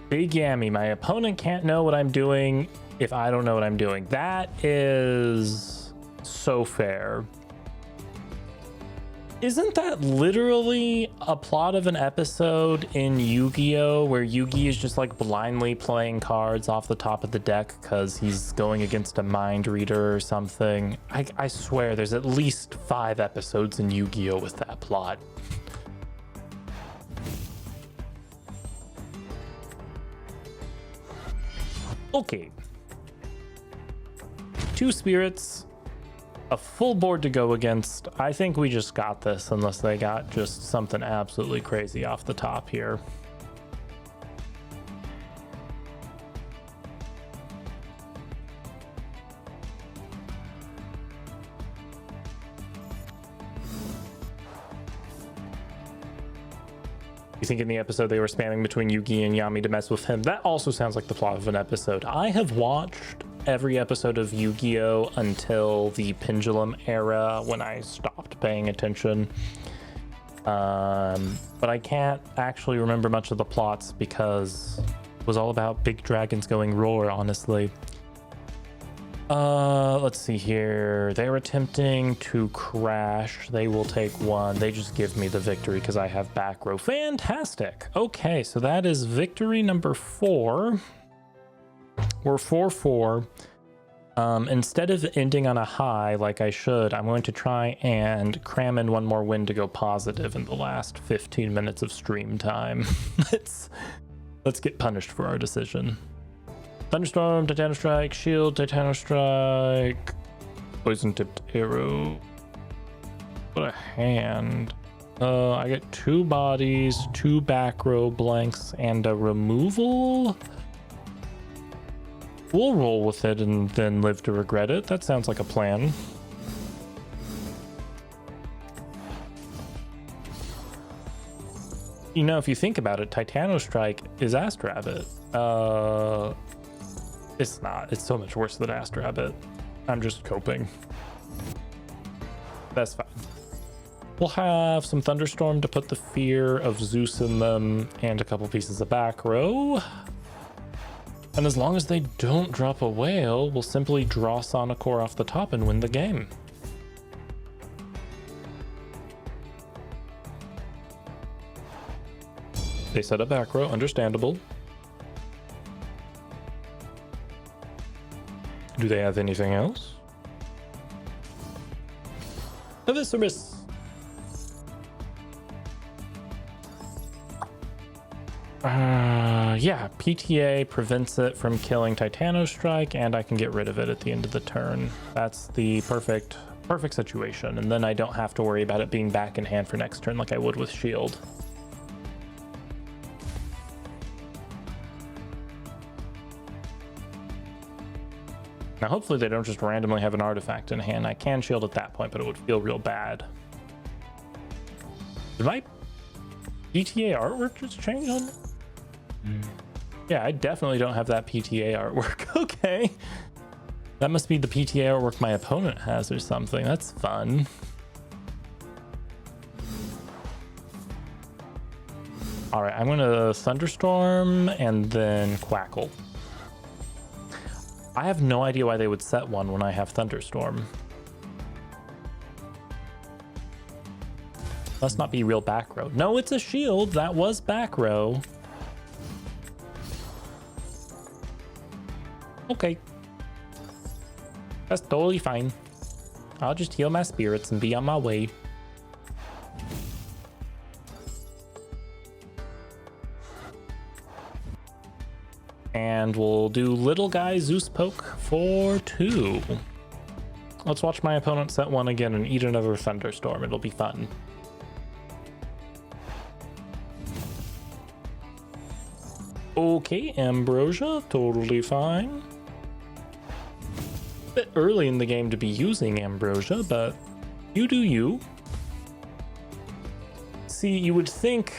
Big Yammy, my opponent can't know what I'm doing if I don't know what I'm doing. That is so fair. Isn't that literally a plot of an episode in Yu-Gi-Oh! Where Yugi is just like blindly playing cards off the top of the deck because he's going against a mind reader or something? I swear there's at least 5 episodes in Yu-Gi-Oh! With that plot. Okay. 2 spirits, a full board to go against. I think we just got this unless they got just something absolutely crazy off the top here. You think in the episode they were spamming between Yugi and Yami to mess with him? That also sounds like the plot of an episode. I have watched every episode of Yu-Gi-Oh! Until the Pendulum era when I stopped paying attention. But I can't actually remember much of the plots because it was all about big dragons going roar, honestly. Let's see here. They're attempting to crash. They will take 1. They just give me the victory because I have back row. Fantastic. Okay, so that is victory number 4. We're 4-4. Instead of ending on a high like I should, I'm going to try and cram in 1 more win to go positive in the last 15 minutes of stream time. Let's get punished for our decision. Thunderstorm, Titano Strike, Shield, Titano Strike, Poison Tipped Arrow. What a hand. I get 2 bodies, 2 back row blanks, and a removal. We'll roll with it and then live to regret it. That sounds like a plan. You know, if you think about it, Titano Strike is Ast Rabbit. It's not. It's so much worse than Ast Rabbit. I'm just coping. That's fine. We'll have some Thunderstorm to put the fear of Zeus in them and a couple pieces of back row. And as long as they don't drop a whale, we'll simply draw Sonicore off the top and win the game. They set a back row, understandable. Do they have anything else? Eviscerus. Yeah, PTA prevents it from killing Titano Strike, and I can get rid of it at the end of the turn. That's the perfect situation, and then I don't have to worry about it being back in hand for next turn like I would with Shield. Now, hopefully they don't just randomly have an artifact in hand. I can shield at that point, but it would feel real bad. Did my PTA artwork just change on me? Yeah, I definitely don't have that PTA artwork. Okay. That must be the PTA artwork my opponent has or something. That's fun. All right, I'm gonna Thunderstorm and then Quackle. I have no idea why they would set one when I have Thunderstorm. Must not be real back row. No, it's a shield. That was back row. Okay. That's totally fine. I'll just heal my spirits and be on my way. And we'll do Little Guy Zeus Poke for 2. Let's watch my opponent set one again and eat another Thunderstorm. It'll be fun. Okay, Ambrosia, totally fine. Bit early in the game to be using Ambrosia, but you do you. See, you would think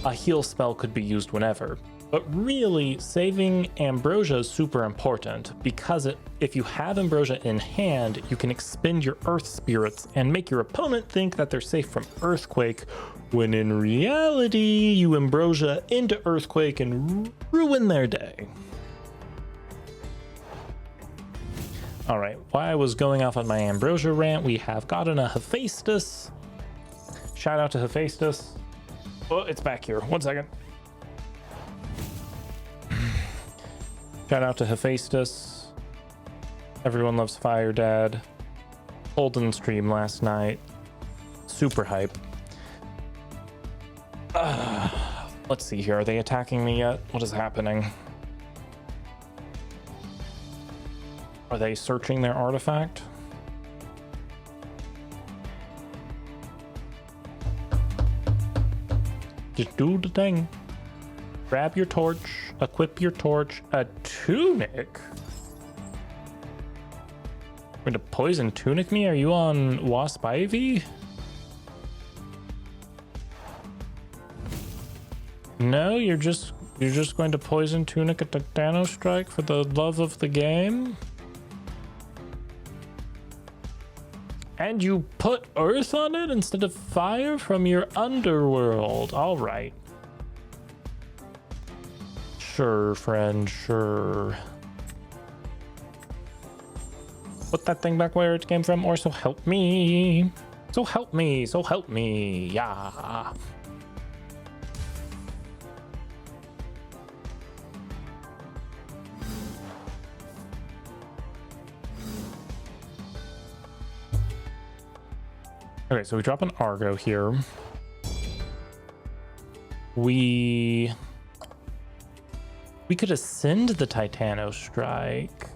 a heal spell could be used whenever, but really saving Ambrosia is super important because if you have Ambrosia in hand, you can expend your Earth Spirits and make your opponent think that they're safe from Earthquake, when in reality, you Ambrosia into Earthquake and ruin their day. All right, while I was going off on my Ambrosia rant, we have gotten a Hephaestus. Shout out to Hephaestus. Oh, it's back here. 1 second. Shout out to Hephaestus. Everyone loves Fire Dad. Golden stream last night. Super hype. Let's see here. Are they attacking me yet? What is happening? Are they searching their artifact? Just do the thing. Grab your torch, equip your torch, a tunic. Going to poison tunic me? Are you on Wasp Ivy? No, you're just going to poison tunic at the Thanos strike for the love of the game? And you put earth on it instead of fire from your underworld. All right. Sure, friend, sure. Put that thing back where it came from, or so help me. So help me, so help me. Yeah. Okay, so we drop an Argo here. We could ascend the Titano Strike.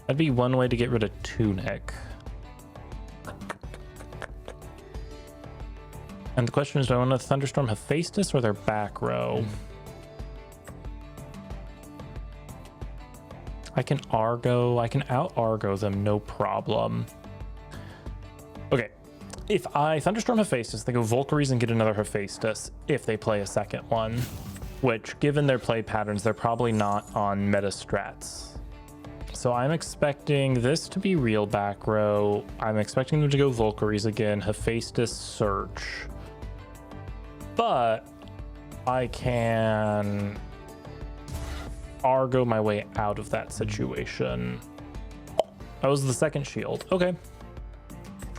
That'd be one way to get rid of Tunic. And the question is, do I want to Thunderstorm Hephaestus or their back row? I can out Argo them, no problem. Okay, if I Thunderstorm Hephaestus, they go Valkyries and get another Hephaestus if they play a second one, which given their play patterns, they're probably not on meta strats. So I'm expecting this to be real back row. I'm expecting them to go Valkyries again, Hephaestus search. But I can Argo my way out of that situation. That was the second shield. Okay.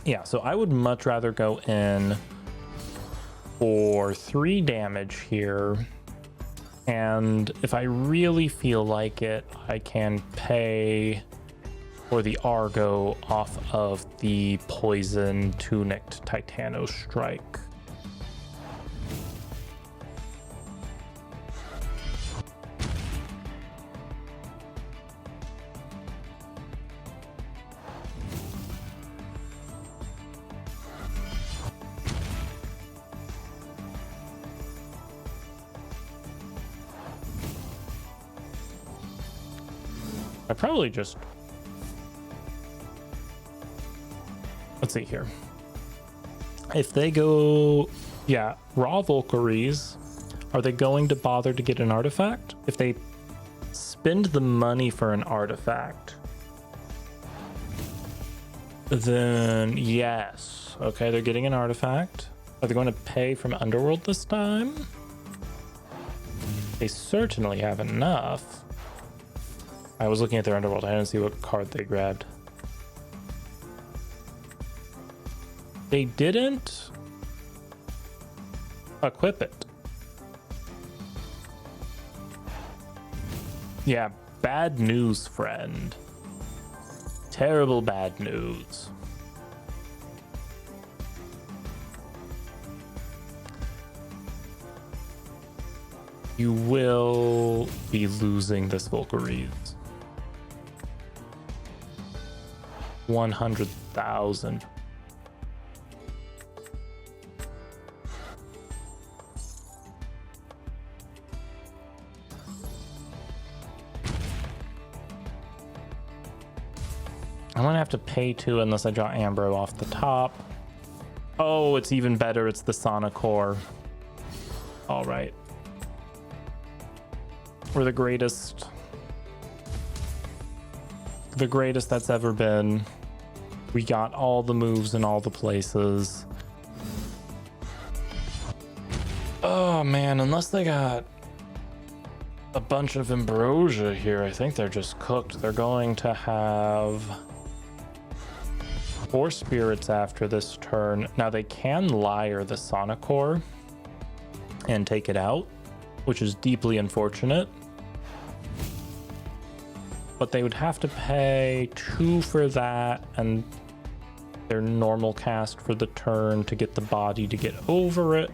Yeah, so I would much rather go in for 3 damage here. And if I really feel like it, I can pay for the Argo off of the Poison Tunicked Titano Strike. I probably just... Let's see here. If they go... Yeah, raw Valkyries, are they going to bother to get an artifact? If they spend the money for an artifact, then yes. Okay, they're getting an artifact. Are they going to pay from Underworld this time? They certainly have enough. I was looking at their Underworld. I didn't see what card they grabbed. They didn't equip it. Yeah, bad news, friend. Terrible bad news. You will be losing this Volcaries. 100,000. I'm gonna have to pay 2 unless I draw Ambro off the top. Oh, it's even better. It's the Sonicore. All right. We're the greatest that's ever been. We got all the moves in all the places. Oh man, unless they got a bunch of Ambrosia here, I think they're just cooked. They're going to have 4 spirits after this turn. Now they can Liar the Sonicore and take it out, which is deeply unfortunate. But they would have to pay 2 for that and their normal cast for the turn to get the body to get over it.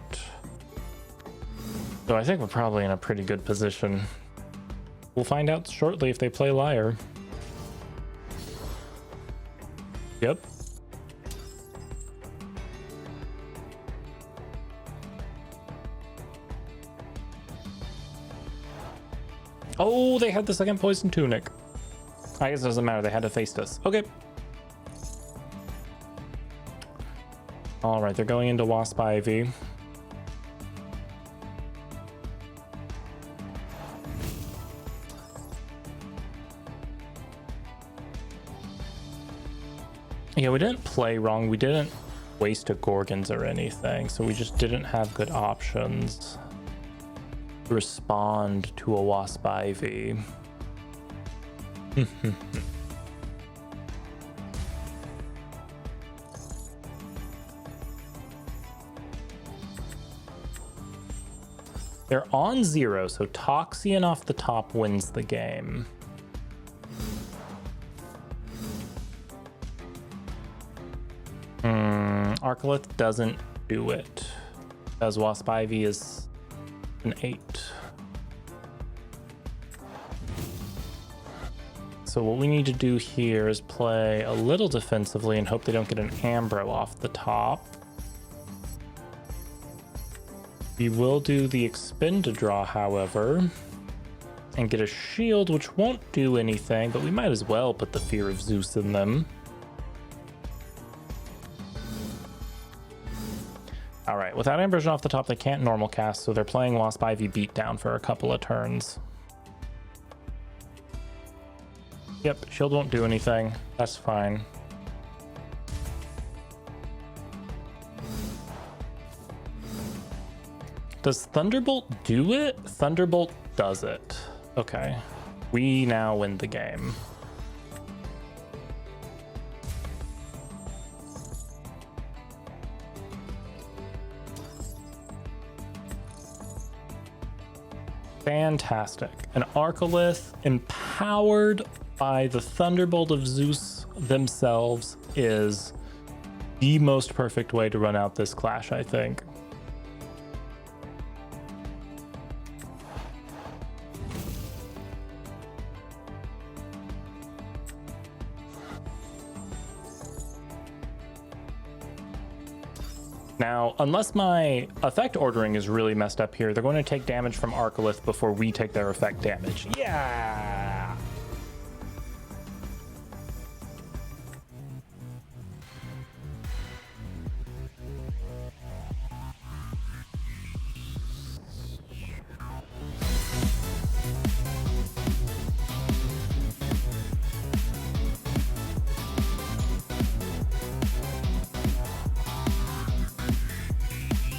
So I think we're probably in a pretty good position. We'll find out shortly if they play Liar. Yep. Oh, they had the second Poison Tunic. I guess it doesn't matter. They had to face us. Okay. All right, they're going into Wasp Ivy. Yeah, we didn't play wrong. We didn't waste a Gorgons or anything, so we just didn't have good options to respond to a Wasp Ivy. They're on 0, so Toxian off the top wins the game. Arcolith doesn't do it, as Wasp Ivy is an 8. So what we need to do here is play a little defensively and hope they don't get an Ambro off the top. We will do the Expend to draw, however, and get a shield, which won't do anything, but we might as well put the Fear of Zeus in them. All right, without Ambrosion off the top, they can't normal cast, so they're playing Wasp Ivy Beatdown for a couple of turns. Yep, shield won't do anything. That's fine. Does Thunderbolt do it? Thunderbolt does it. Okay. We now win the game. Fantastic. An Arcolith empowered by the Thunderbolt of Zeus themselves is the most perfect way to run out this clash, I think. Now, unless my effect ordering is really messed up here, they're going to take damage from Arcolith before we take their effect damage. Yeah!